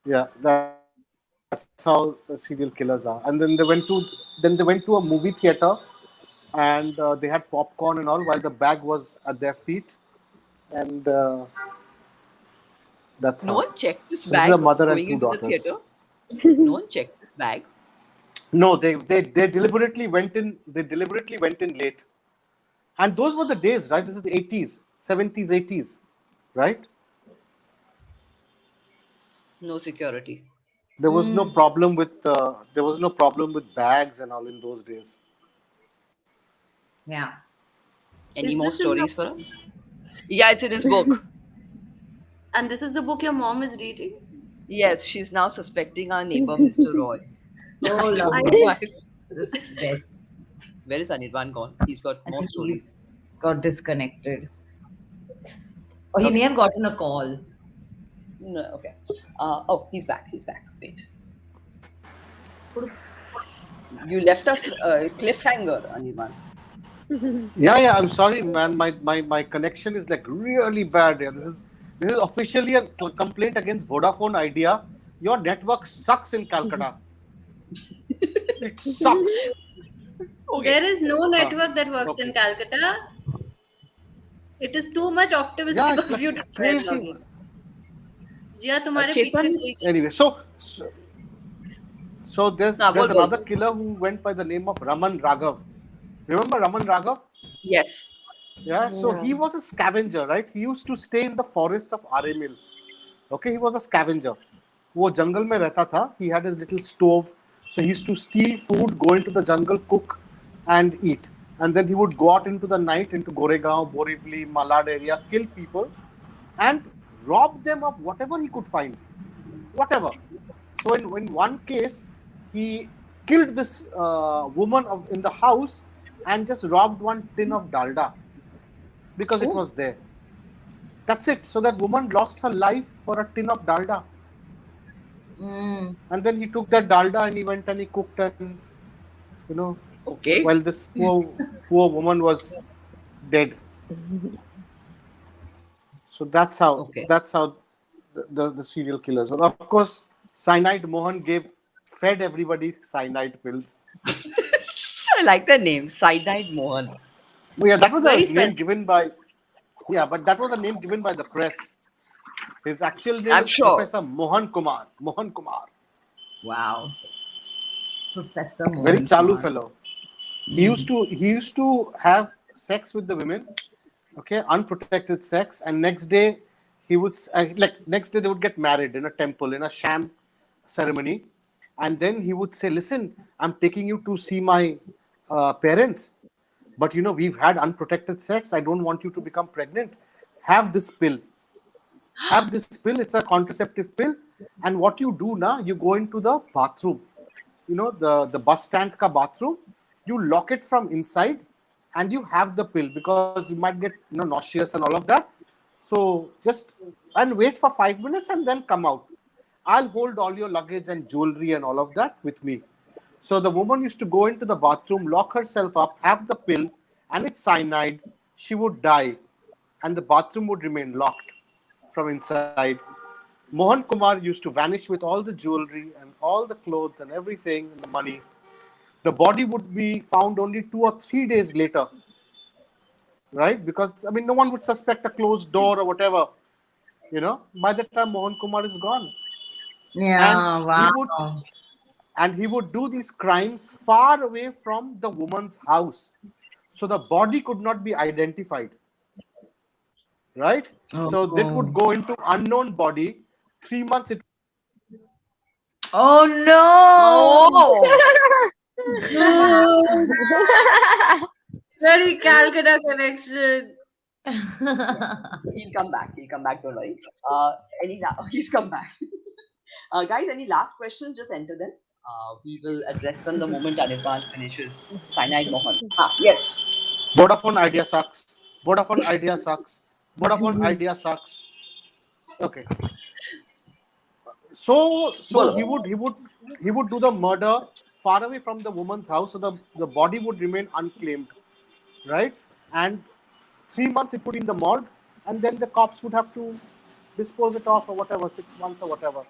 Yeah, that's how the serial killers are. And then they went to a movie theater, and they had popcorn and all while the bag was at their feet, and that's No how. one checked this So this bag is a mother and going two into daughters. the theater. No one checked this bag. No, they deliberately went in. They deliberately went in late, and those were the days, right? This is the 80s, 70s, 80s, right? No security. There was no problem with bags and all in those days. Yeah. Any Is more this in your- stories for us? Yeah, it's in his book. And this is the book your mom is reading? Yes, she's now suspecting our neighbor, Mr. Roy. Oh, I don't lovely. know why. That's best. Where is Anirban gone? He's got more stories. Got disconnected. Or he may have gotten a call. No, okay. Oh, he's back. He's back. Wait. You left us a cliffhanger, Anirban. Yeah. I'm sorry, man. My connection is like really bad. Yeah, this is officially a complaint against Vodafone Idea. Your network sucks in Calcutta. It sucks. Okay. There is no network that works in Calcutta. It is too much optimistic Yeah, it's of you to like try crazy. vlogging. जिया तुम्हारे Chetan? पीछे कोई Anyway, so there's Nah, bol. another killer who went by the name of Raman Raghav. Remember Raman Raghav? Yes. Yeah, so he was a scavenger, right? He used to stay in the forests of Aremil. Okay, he was a scavenger. वो जंगल में रहता था. He had his little stove, so he used to steal food, go into the jungle, cook, and eat. And then he would go out into the night into Goregaon, Borivali, Malad area, kill people, and rob them of whatever he could find, whatever. So in one case, he killed this woman in the house and just robbed one tin of dalda because it was there. That's it. So that woman lost her life for a tin of dalda. And then he took that dalda and he went and he cooked and, Okay. while this poor woman was dead. So Okay. that's how the serial killers were. Of course, cyanide Mohan fed everybody cyanide pills. I like the name, Cyanide Mohan. Well, yeah, that was Very a name specific. given by but that was a name given by the press. His actual name I'm is sure. Professor Mohan Kumar. Mohan Kumar, Wow. Professor very Mohan chalu Kumar. fellow. He used to have sex with the women, okay, unprotected sex, and next day he would next day they would get married in a temple in a sham ceremony, and then he would say, "Listen, I'm taking you to see my parents, but we've had unprotected sex. I don't want you to become pregnant. Have this pill. Have this pill. It's a contraceptive pill, and what you do now, you go into the bathroom, the bus stand ka bathroom, you lock it from inside, and you have the pill because you might get nauseous and all of that. So just and wait for 5 minutes and then come out. I'll hold all your luggage and jewelry and all of that with me." So the woman used to go into the bathroom, lock herself up, have the pill, and it's cyanide. She would die, and the bathroom would remain locked from inside. Mohan Kumar used to vanish with all the jewelry and all the clothes and everything and the money. The body would be found only 2 or 3 days later, right? Because no one would suspect a closed door or whatever. By the time Mohan Kumar is gone, and Yeah, he wow. would do these crimes far away from the woman's house, so the body could not be identified, right? So that would Oh, go into unknown body. 3 months it oh no. Oh, Dude, very Calcutta connection. he'll come back. He'll come back. Don't worry. He's come back. Guys, any last questions? Just enter them. We will address them the moment Anirban finishes. Cyanide Mohan. Yes. Vodafone idea sucks. Vodafone idea sucks. Vodafone idea sucks. Okay. So Bolo. he would do the murder far away from the woman's house, so the body would remain unclaimed, right? And 3 months it would be in the morgue, and then the cops would have to dispose it off or whatever, 6 months or whatever.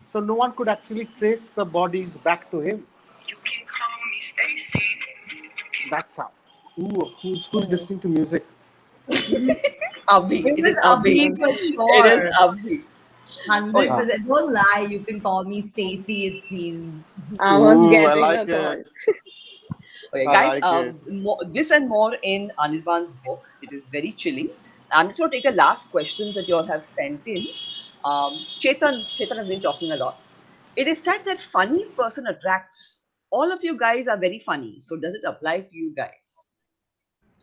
So no one could actually trace the bodies back to him. You can call me Stacy. That's how. Ooh, who's listening to music? Abhi. It It was is Abhi. Abhi for It is sure. Abhi. 100%. Don't lie. You can call me Stacy, it seems. I was Ooh, I getting like a call. it. Okay, I guys, like it. this and more in Anirban's book. It is very chilling. I'm just going to take the last questions that you all have sent in. Chetan has been talking a lot. It is said that funny person attracts. All of you guys are very funny. So does it apply to you guys?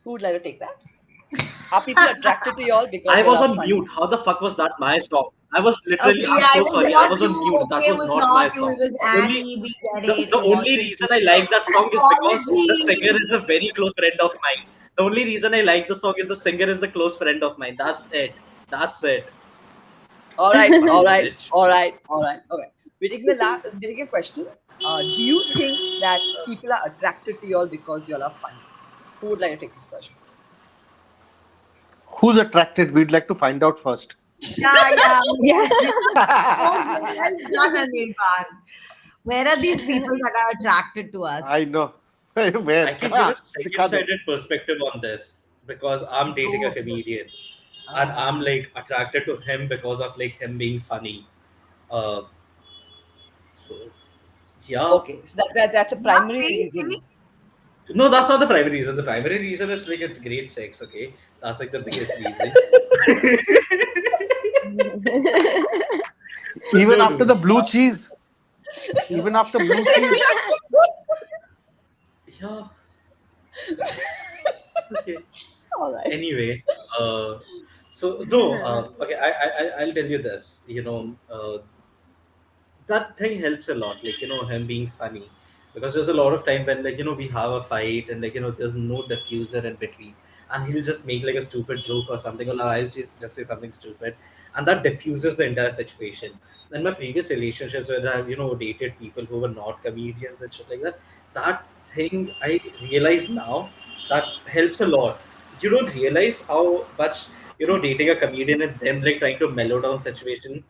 Who would like to take that? Are people attracted to you all because I you was are on funny? mute. How the fuck was that my song? I was literally. Okay, I'm I so was sorry. I not was on you. mute. That Okay, it was was not my not you. song. It was Only Annie. We get the, it. the It only wasn't reason you. I like that song is because the singer Apologies. is a very close friend of mine. The only reason I like the song is the singer is a close friend of mine. That's it. That's it. All right, all Fucking right, bitch. all right, all right. Okay. We're taking a question. Do you think that people are attracted to you all because you all are funny? Who would like to take this question? Who's attracted? We'd like to find out first. Yeah. Yeah. Oh, well done, Anirban. Where are these people that are attracted to us? I know. Where? I can give a Dikha do. second-sided perspective on this because I'm dating a comedian and Oh. I'm like attracted to him because of like him being funny. Uh, so yeah. Okay, so that's a Not primary reason. seriously? No, that's not the primary reason. The primary reason is like it's great sex. Okay, that's like the biggest reason. Even No, after the no. blue cheese. Even after blue cheese. Yeah. Okay. All right. Anyway, so no. Okay, I'll tell you this. That thing helps a lot. Like him being funny, because there's a lot of time when we have a fight and there's no diffuser in between, and he'll just make like a stupid joke or something, or I'll just say something stupid, and that diffuses the entire situation. In my previous relationships where I've dated people who were not comedians and shit like that, that thing I realize now that helps a lot. You don't realize how much dating a comedian and them like trying to mellow down situation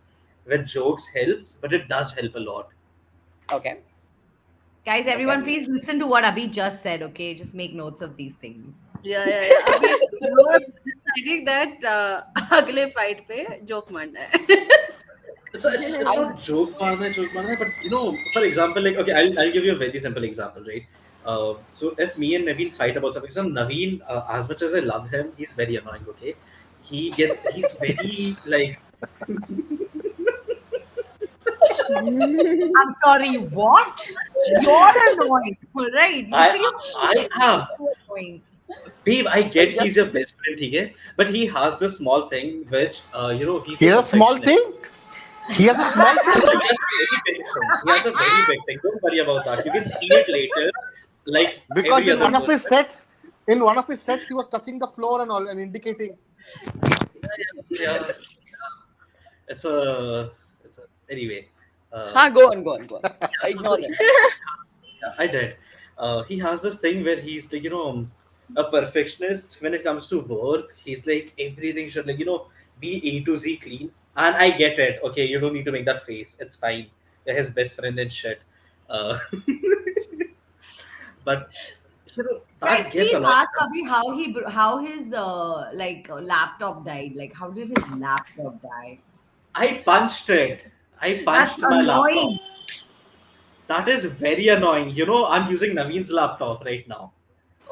with jokes helps, but it does help a lot. Okay. Guys, Okay. everyone, please listen to what Abhi just said, okay? Just make notes of these things. Yeah. अभी we're deciding that अगले fight पे joke मारना है. It's not joke marna, but for example, like okay, I'll give you a very simple example, right? So if me and Naveen fight about something, so Naveen, as much as I love him, he's very annoying. Okay, he's very like I'm sorry, what? You're annoying, right? Look at you. I have So annoying. babe. I get Just- he's your best friend, okay? But he has this small thing which he's Here's a small perfectionist. thing. He has a small thing. He has a very big thing. He has a very big thing. Don't worry about that. You can see it later. Like Because every in other one of his person. sets, he was touching the floor and all and indicating. Yeah, it's a, anyway. Go on. Ignore them. Yeah, I did. He has this thing where he's like, a perfectionist when it comes to work. He's like, everything should, like, be A to Z clean. And I get it. Okay, you don't need to make that face. It's fine. You're his best friend and shit. Uh, but, Guys, that gets please a lot. ask Abhi how his laptop died. Like, how did his laptop die? I punched it. I punched That's my laptop. annoying. That is very annoying. I'm using Naveen's laptop right now.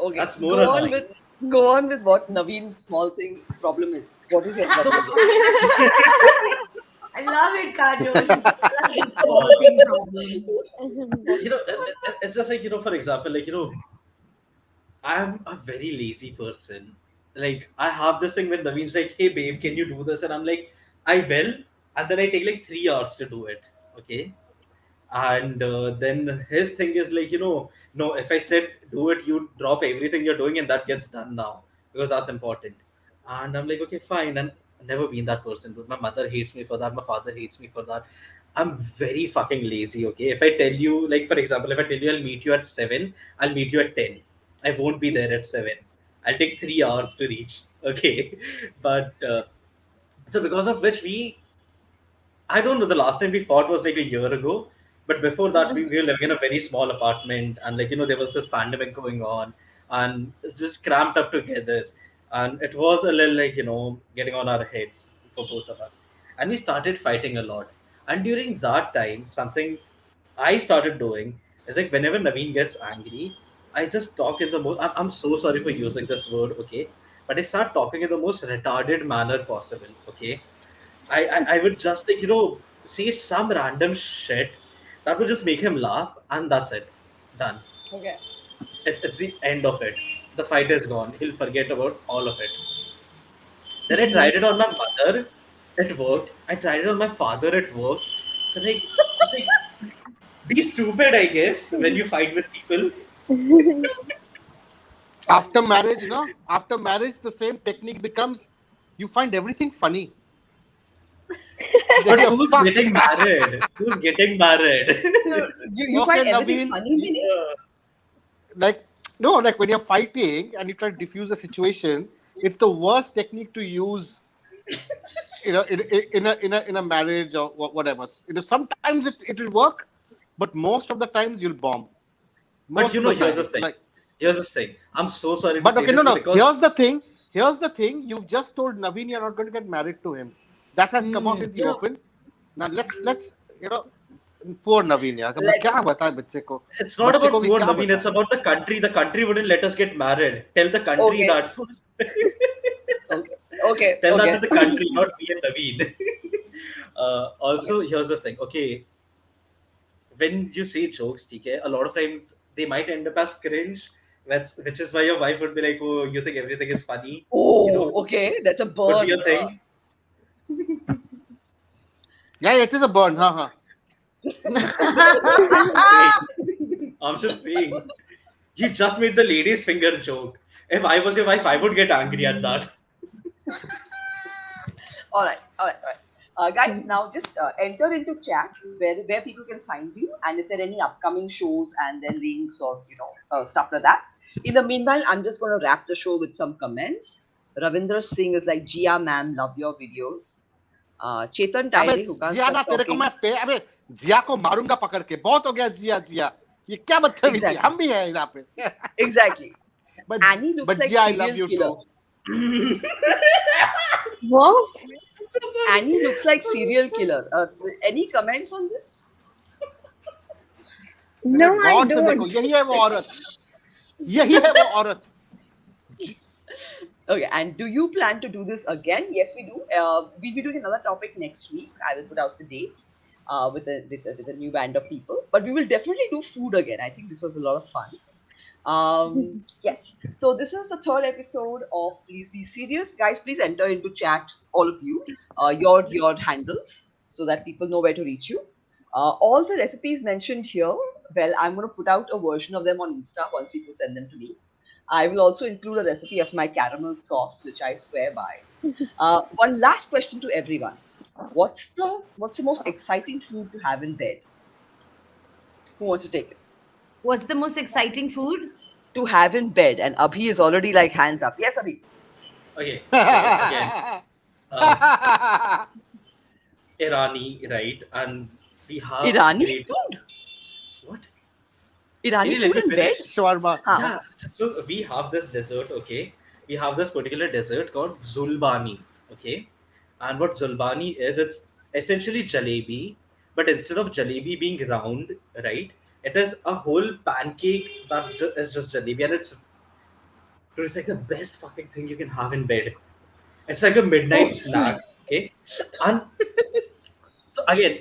Okay. That's more annoying. Go on with what Naveen's small thing problem is. What is your problem? I love it, Kajol. She's such a small thing problem. It's just like, for example, like, I'm a very lazy person. Like, I have this thing when Naveen's like, hey, babe, can you do this? And I'm like, I will. And then I take like 3 hours to do it. Okay. And then his thing is like, no, if I said do it, you drop everything you're doing and that gets done now because that's important. And I'm like, okay, fine. And I've never been that person. But my mother hates me for that. My father hates me for that. I'm very fucking lazy. Okay. If I tell you, like, for example, if I tell you I'll meet you at 7, I'll meet you at 10. I won't be there at 7. I'll take 3 hours to reach. Okay. But so because of which I don't know. The last time we fought was like a year ago, but before that, we were living in a very small apartment, and like there was this pandemic going on, and it's just cramped up together, and it was a little like getting on our heads for both of us, and we started fighting a lot. And during that time, something I started doing is like whenever Naveen gets angry, I just talk in the most. I'm so sorry for using this word, okay, but I start talking in the most retarded manner possible, okay. I would just like say some random shit that would just make him laugh, and that's it, done. Okay. It's the end of it. The fight is gone. He'll forget about all of it. Then I tried it on my mother. It worked. I tried it on my father. It worked. So like, it's like be stupid, I guess, when you fight with people. After marriage, the same technique becomes you find everything funny. But who's getting married? Who's getting married? You Okay, find everything Naveen. funny, meaning? Like when you're fighting and you try to diffuse a situation, it's the worst technique to use. In a marriage or whatever. Sometimes it will work, but most of the times you'll bomb. But Most of the here's the time, thing. like. Here's the thing. I'm so sorry But to say okay, this no. because Here's the thing. You've just told Naveen you're not going to get married to him. That has come out in the open. Now let's poor Naveen. यार क्या बताएं बच्चे को? it's not बच्चे about को भी poor क्या Naveen, बताएं? it's about the country. The country wouldn't let us get married. Tell the country Okay. that first. Okay. Tell that Okay. to the country, not me and Naveen. Also, here's the thing. Okay, when you say jokes, okay, a lot of times they might end up as cringe. Which is why your wife would be like, "Oh, you think everything is funny?" Oh, okay. That's a Could be burn. a thing. Yeah, it is a burn. Huh. I'm just saying. You just made the lady's finger joke. If I was your wife, I would get angry at that. All right. Guys, now just enter into chat where people can find you, and is there any upcoming shows and then links or stuff like that. In the meanwhile, I'm just going to wrap the show with some comments. Ravinder Singh is like, Jeeya ma'am, love your videos. Chetan अबे Taire, who can't जिया ना stop तेरे को talking. मैं अबे जिया को मारूंगा पकड़ के, बहुत हो गया जिया जिया, ये क्या बदतमीजी, Exactly. हम भी हैं यहाँ पे. Exactly. But Annie looks like Jiya, I serial love you killer. too. What? Annie looks like serial killer. Any comments on this? No, I गौर से देखो, don't. यही है वो औरत, यही है वो औरत. Okay, and do you plan to do this again? Yes, we do. We'll be doing another topic next week. I will put out the date with a new band of people. But we will definitely do food again. I think this was a lot of fun. Yes. So this is the third episode of Please Be Serious. Guys, please enter into chat, all of you, your handles so that people know where to reach you. All the recipes mentioned here, well, I'm going to put out a version of them on Insta once people send them to me. I will also include a recipe of my caramel sauce, which I swear by. One last question to everyone: What's the most exciting food to have in bed? Who wants to take it? What's the most exciting food? To have in bed, and Abhi is already like hands up. Yes, Abhi. Okay. So again, Irani, right? And we have Irani great- food. What? Irani Really, let food me in bed. finish. Shawarma. Huh. Yeah. So we have this dessert, okay? We have this particular dessert called Zulbani, okay? And what Zulbani is, it's essentially jalebi, but instead of jalebi being round, right? It is a whole pancake that is just jalebi, and it's like the best fucking thing you can have in bed. It's like a midnight snack, okay? And so again,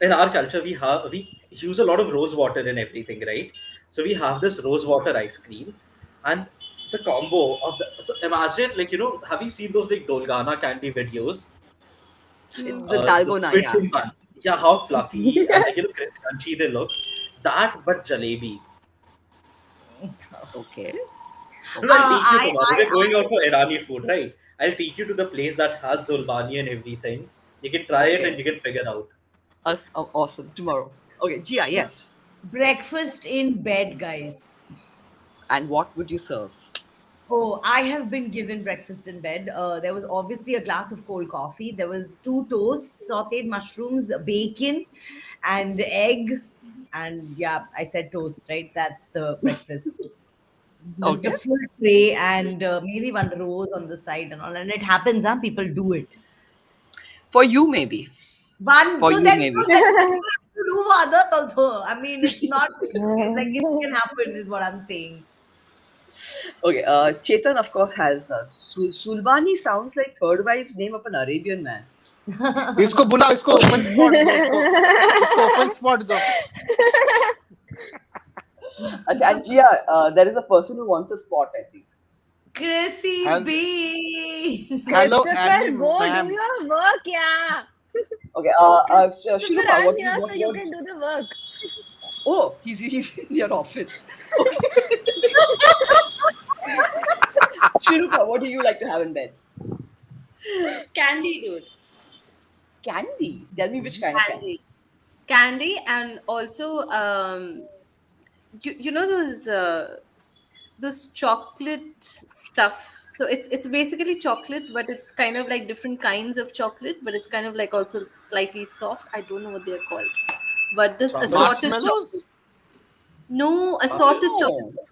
in our culture, we use a lot of rose water in everything, right? So we have this rose water ice cream, and the combo of the. So imagine, like have you seen those like Dolgana candy videos? The The dalgona, squid yeah. in buns. Yeah, how fluffy and like crunchy they look. That but jalebi. Okay. No, I'll take you tomorrow. We're I going out for Irani food, right? I'll take you to the place that has Zulbani and everything. You can try it Okay. and you can figure out. Awesome. Tomorrow. Okay, Jeeya, yes. breakfast in bed, guys. And what would you serve? Oh, I have been given breakfast in bed. There was obviously a glass of cold coffee. There was 2 toasts, sautéed mushrooms, bacon, and egg. And yeah, I said toast, right? That's the breakfast. Just Okay. a full tray and maybe one rose on the side and all. And it happens, huh? People do it. For you, maybe. One, For so you, then maybe. you have to do for others also. I mean, it's not like it can happen, is what I'm saying. Okay. Chetan, of course, has Sulbani. Sounds like third wife's name of an Arabian man. इसको बुला, इसको open spot दो, इसको open spot दो. Achha, and Jeeya, there is a person who wants a spot, I think. Chrissy Hel- B. Hello, Christopher, Annie, go ma'am. do your work, yeah. Okay. Christopher, Shrirupa, I'm what here so you what- can do the work. Oh, he's in your office. Shrirupa, what do you like to have in bed? Candy, dude. Candy. Tell me which kind of candy. Candy, and also you know those chocolate stuff. So it's basically chocolate, but it's kind of like different kinds of chocolate, but it's kind of like also slightly soft. I don't know what they're called, but this assorted Marshmallows? chocolate. No, assorted Oh. chocolate.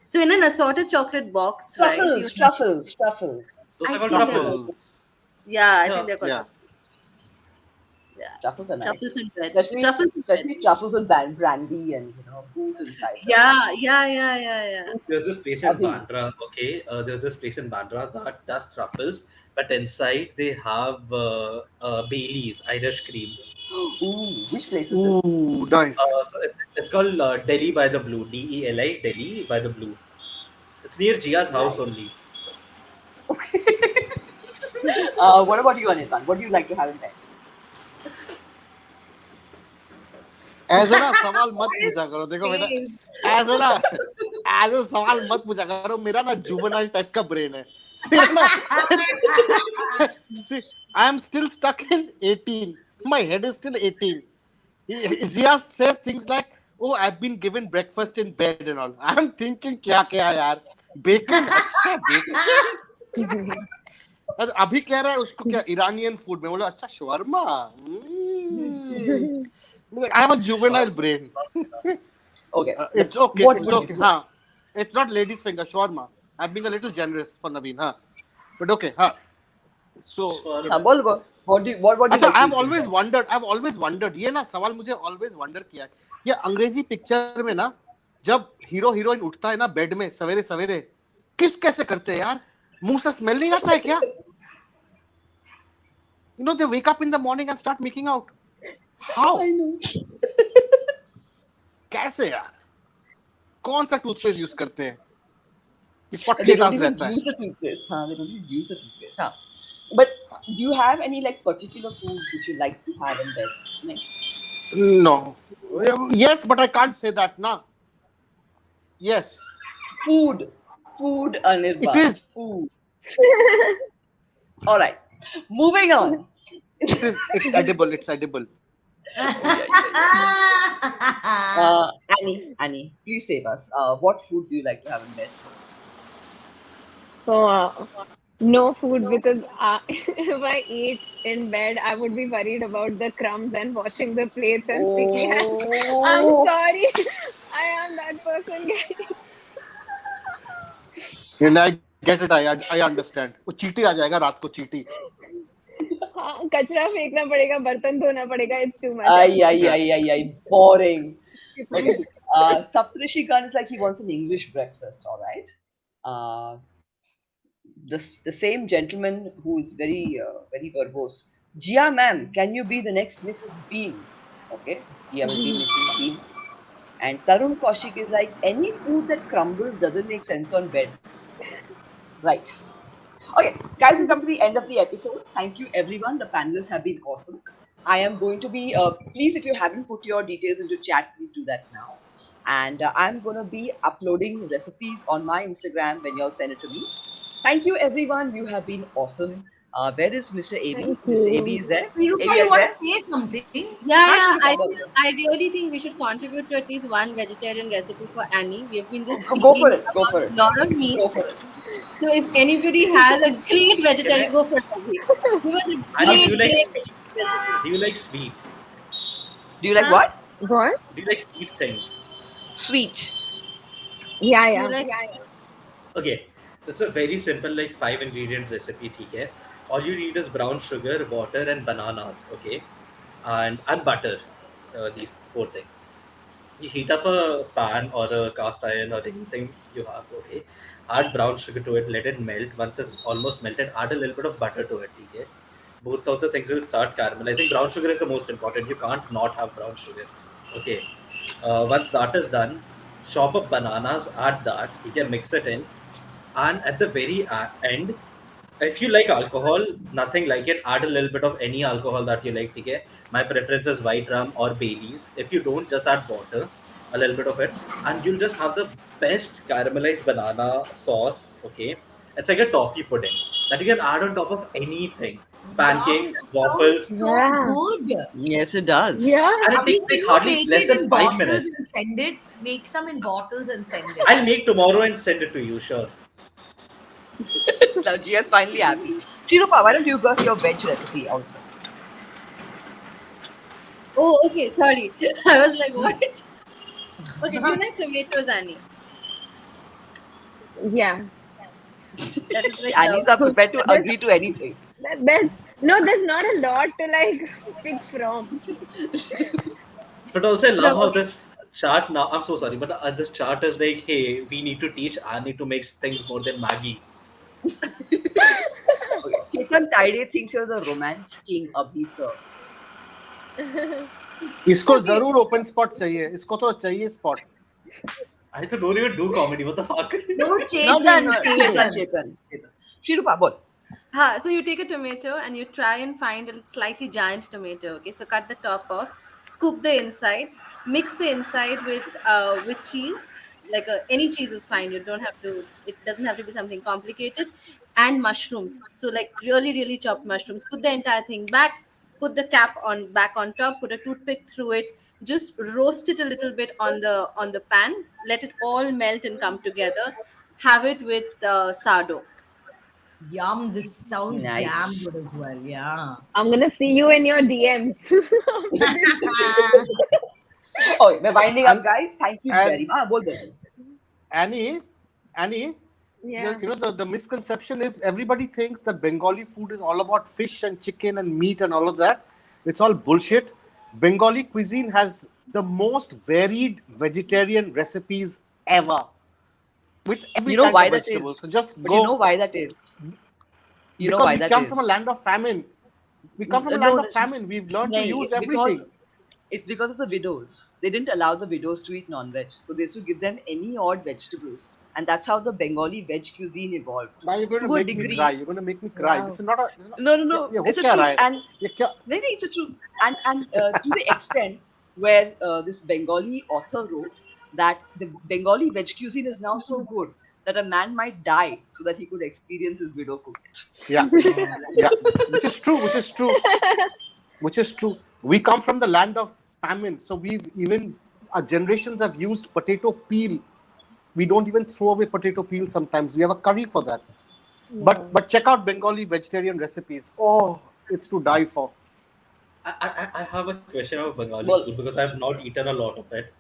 So in an assorted chocolate box, right? Truffles. Those I are called think they're truffles. Truffles. Yeah, I Yeah, think they're called yeah. truffles. Yeah, Truffles are nice. truffles and bread. Especially, Truffles and bread. especially truffles and brandy and booze inside. Yeah. There's this place in Abhi. Bandra, okay? There's this place in Bandra that does truffles, but inside they have Bailey's Irish cream. Ooh, which place is this? Ooh, nice. So it's called Delhi by the Blue, Deli, Delhi by the Blue. It's near Jia's house only. What about you, Anirban? What do you like to have in bed? ऐसे ना सवाल मत पूछा करो, देखो बेटा, ऐसे सवाल मत पूछा करो, मेरा ना जुवेनाइल टाइप का ब्रेन है. I am still stuck in 18. My head is still 18. Jeeya says things like, "Oh, I've been given breakfast in bed and all." I'm thinking, क्या क्या यार? Bacon? अच्छा bacon? और अभी कह रहा है उसको क्या Iranian food में बोला अच्छा shawarma. I have a juvenile brain. Okay. It's okay. What It's would okay. you? Huh? It's not ladies' finger shawarma. I'm being a little generous for Naveen. Huh? But okay. Huh? So Bol, what do you अच्छा like to eat? I've always wondered ये ना सवाल मुझे always wonder किया है ये अंग्रेजी picture में ना जब हीरो हीरोइन उठता है ना बेड में सवेरे सवेरे किस कैसे करते हैं यार मुंह से स्मेल नहीं आता है क्या you know they wake up in the morning and start making out how I know. कैसे यार कौन सा टूथपेस्ट यूज करते हैं कि They 48 don't hours even रहता है use the toothpaste. Huh? They don't even use the toothpaste. Huh? But do you have any like particular foods which you like to have in bed? Like, no yes but I can't say that na yes food, Anirban. it is Food. All right. Moving on. it's edible Annie, please save us. What food do you like to have in bed? So, no food because if I eat in bed, I would be worried about the crumbs and washing the plates and sticky hands. I'm Oh. sorry. I am that person. and I get it I understand वो चींटी आ जाएगा रात को चींटी हाँ, कचरा फेंकना पड़ेगा, बर्तन धोना पड़ेगा. It's too much. Ay. Boring. Okay. Saptarishi Khan is like he wants an English breakfast. All right. The same gentleman who is very verbose. Jeeya ma'am, can you be the next Mrs. Bean? Okay. Jeeya will be Mrs. Bean. And Tarun Kaushik is like any food that crumbles doesn't make sense on bed. Right. Okay, guys, we've come to the end of the episode. Thank you, everyone. The panelists have been awesome. I am going to be, please, if you haven't put your details into chat, please do that now. And I'm going to be uploading recipes on my Instagram when y'all send it to me. Thank you, everyone. You have been awesome. Where is Mr. AB? Thank Mr. you. AB is there. Nirupa, AB you is want there. to say something? Yeah. Absolutely. I really think we should contribute to at least one vegetarian recipe for Annie. We have been just Go speaking for it. Go for about it. a lot of meat. Go for it. So if anybody has a great vegetarian, go for it. Abhi. Give us a Annie, do you great like recipe. do you like sweet? Do you like Huh? what? What? Do you like sweet things? Sweet. Yeah. You like Okay, so it's a very simple like 5 ingredient recipe. ठीक है? All you need is brown sugar, water, and bananas. Okay, and butter. These 4 things. You heat up a pan or a cast iron or anything you have. Okay, add brown sugar to it. Let it melt. Once it's almost melted, add a little bit of butter to it. Okay, both of the things will start caramelizing. Brown sugar is the most important. You can't not have brown sugar. Okay. Once that is done, chop up bananas. Add that. You can mix it in, and at the very end, if you like alcohol, nothing like it. Add a little bit of any alcohol that you like. Okay. My preference is white rum or Baileys. If you don't, just add water, a little bit of it, and you'll just have the best caramelized banana sauce. Okay. It's like a toffee pudding that you can add on top of anything. Wow, Pancakes, that waffles, sounds so Yeah. good. Yes, it does. Yeah. and it Abhi, takes can like you hardly make less it than in 5 bottles minutes. and send it? Make some in bottles and send it. I'll make tomorrow and send it to you, sure. Now Jia's finally happy. Shirupa, why don't you give us your veg recipe also? Oh, okay. Sorry. I was like, what? Okay, do you like tomatoes, Annie? Yeah. That is like Annie's are prepared to agree to anything. There's not a lot to like pick from. But also, I love No, how okay. this chart now. I'm so sorry, but this chart is like, hey, we need to teach Annie to make things more than Maggie. Okay. Chetan Taide thinks you're the romance king, Abhi sir. इसको जरूर open spot चाहिए इसको तो चाहिए spot I don't even do comedy. What the fuck? No, No, Chetan. Chetan. Shirupa, bol. So you take a tomato and you try and find a slightly giant tomato. Okay, so cut the top off, scoop the inside, mix the inside with cheese. like any cheese is fine. You don't have to. It doesn't have to be something complicated. And mushrooms. So like really, really chopped mushrooms. Put the entire thing back. Put the cap on back on top. Put a toothpick through it. Just roast it a little bit on the pan. Let it all melt and come together. Have it with sardo. Yum, this sounds Nice. damn good as well. Yeah. I'm gonna see you in your DMs. Oh, we're winding up, And- guys. Thank you and- very much. Bol. Annie, Yeah. you know the misconception is everybody thinks that Bengali food is all about fish and chicken and meat and all of that. It's all bullshit. Bengali cuisine has the most varied vegetarian recipes ever, with every You know kind why of that vegetable. is? So just But go. you know why that is? You know Because why we that come is? from a land of famine. We come from a No, land of it's- famine. We've learned to Nahi, use it's because everything. it's because of the widows. They didn't allow the widows to eat non-veg, so they used to give them any odd vegetables, and that's how the Bengali veg cuisine evolved. Now you're going to To a make me degree. cry. You're going to make me cry. Wow. This is not a. This is not, No, no, ये हो it's a क्या truth, रहा है? and ये क्या? no, it's a truth, and to the extent where this Bengali author wrote that the Bengali veg cuisine is now so good that a man might die so that he could experience his widow cook it. Yeah, yeah. Which is true. Which is true. Which is true. We come from the land of famine, so we've even our generations have used potato peel. We don't even throw away potato peel sometimes. We have a curry for that. But check out Bengali vegetarian recipes. Oh, it's to die for. I have a question about Bengali Well- food because I have not eaten a lot of it.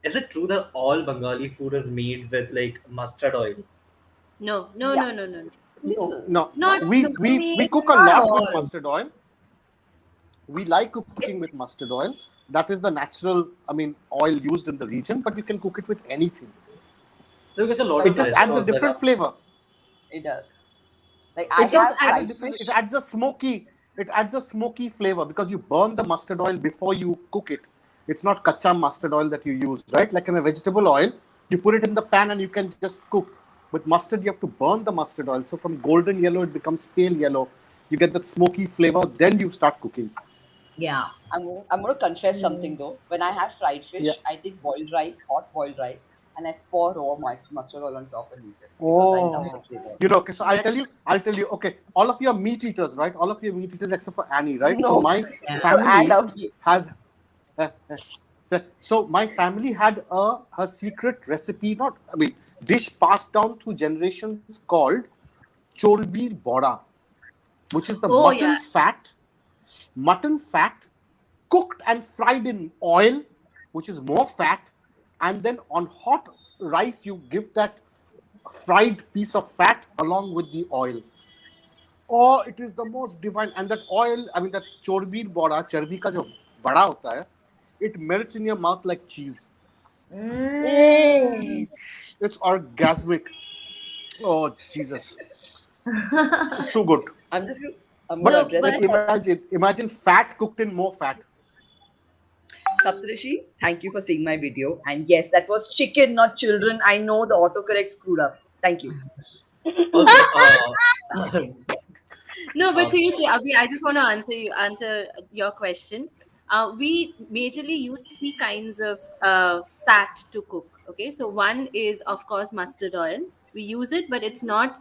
Is it true that all Bengali food is made with like mustard oil? No, no, Yeah. no, no, no. No, Not- we cook a not lot all. with mustard oil. We like cooking with mustard oil. That is the natural, oil used in the region. But you can cook it with anything. Because a lot It of just adds a restaurants that different are- flavor. It does. Like I It does have add a fried different. fish. It adds a smoky. It adds a smoky flavor because you burn the mustard oil before you cook it. It's not kacha mustard oil that you use, right? Like in a vegetable oil, you put it in the pan and you can just cook. With mustard, you have to burn the mustard oil. So from golden yellow, it becomes pale yellow. You get that smoky flavor. Then you start cooking. Yeah. I'm going to confess something though. When I have fried fish, Yeah. I take boiled rice, hot boiled rice, and I pour raw mustard oil on top and eat it. Because I love the flavor. You know, okay, so I'll tell you, okay, all of you are meat eaters, right? All of you are meat eaters except for Annie, right? So No. my And family has, so my family had her secret recipe, dish passed down through generations called chorbir bora, which is the Oh, mutton fat cooked and fried in oil, which is more fat, and then on hot rice you give that fried piece of fat along with the oil. Oh, it is the most divine. And that oil, that chorbir bora, charbi ka jo vada hota hai, it melts in your mouth like cheese. It's orgasmic. Oh, Jesus. Too good. I'm going to But address it. imagine fat cooked in more fat. Saptarishi, thank you for seeing my video. And yes, that was chicken, not children. I know the autocorrect screwed up. Thank you. Also, No, but seriously, Abhi, I just want to answer your question. We majorly use three kinds of fat to cook. Okay, so one is of course mustard oil. We use it, but it's not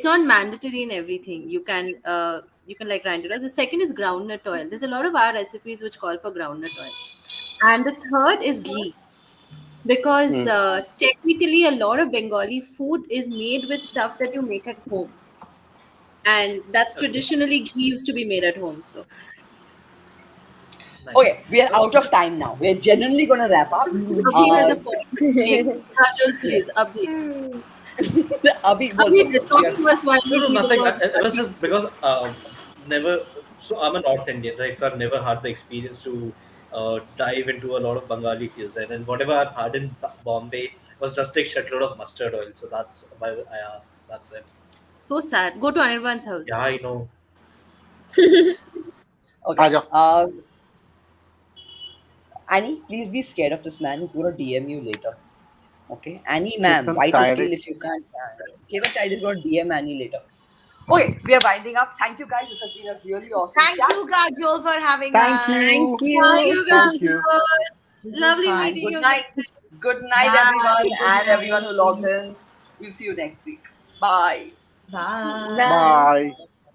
mandatory in everything. You can like grind it up. The second is groundnut oil. There's a lot of our recipes which call for groundnut oil, and the third is ghee. Because technically, a lot of Bengali food is made with stuff that you make at home. And that's traditionally ghee used to be made at home. So nice. Okay, we are out of time now. We're genuinely going to wrap up. Abhi has a point to make. Kajal, please, Abhi. Abhi, Abhi, talk to us while we No, think nothing. about It was just because never. So I'm a North Indian, right? So I've never had the experience to dive into a lot of Bengali cuisine, and whatever I've had in Bombay was just like shitload of mustard oil. So that's why I asked. That's it. So sad. Go to Anirban's house. Yeah, I know. Okay. Aja. Annie, please be scared of this man. He's going to DM you later. Okay? Annie, ma'am, Chetan write tired. a mail if you can't. Chetan Child is going to DM Annie later. Okay, we are winding up. Thank you guys. This has been a really awesome Thank chat. you, Kajol, for having Thank us. you. Thank you. Thank you guys. Thank you. Lovely Fine. meeting Good you. night. Good night, Bye. everyone, Good and night. everyone who logged in. We'll see you next week. Bye. Bye. Bye. Bye.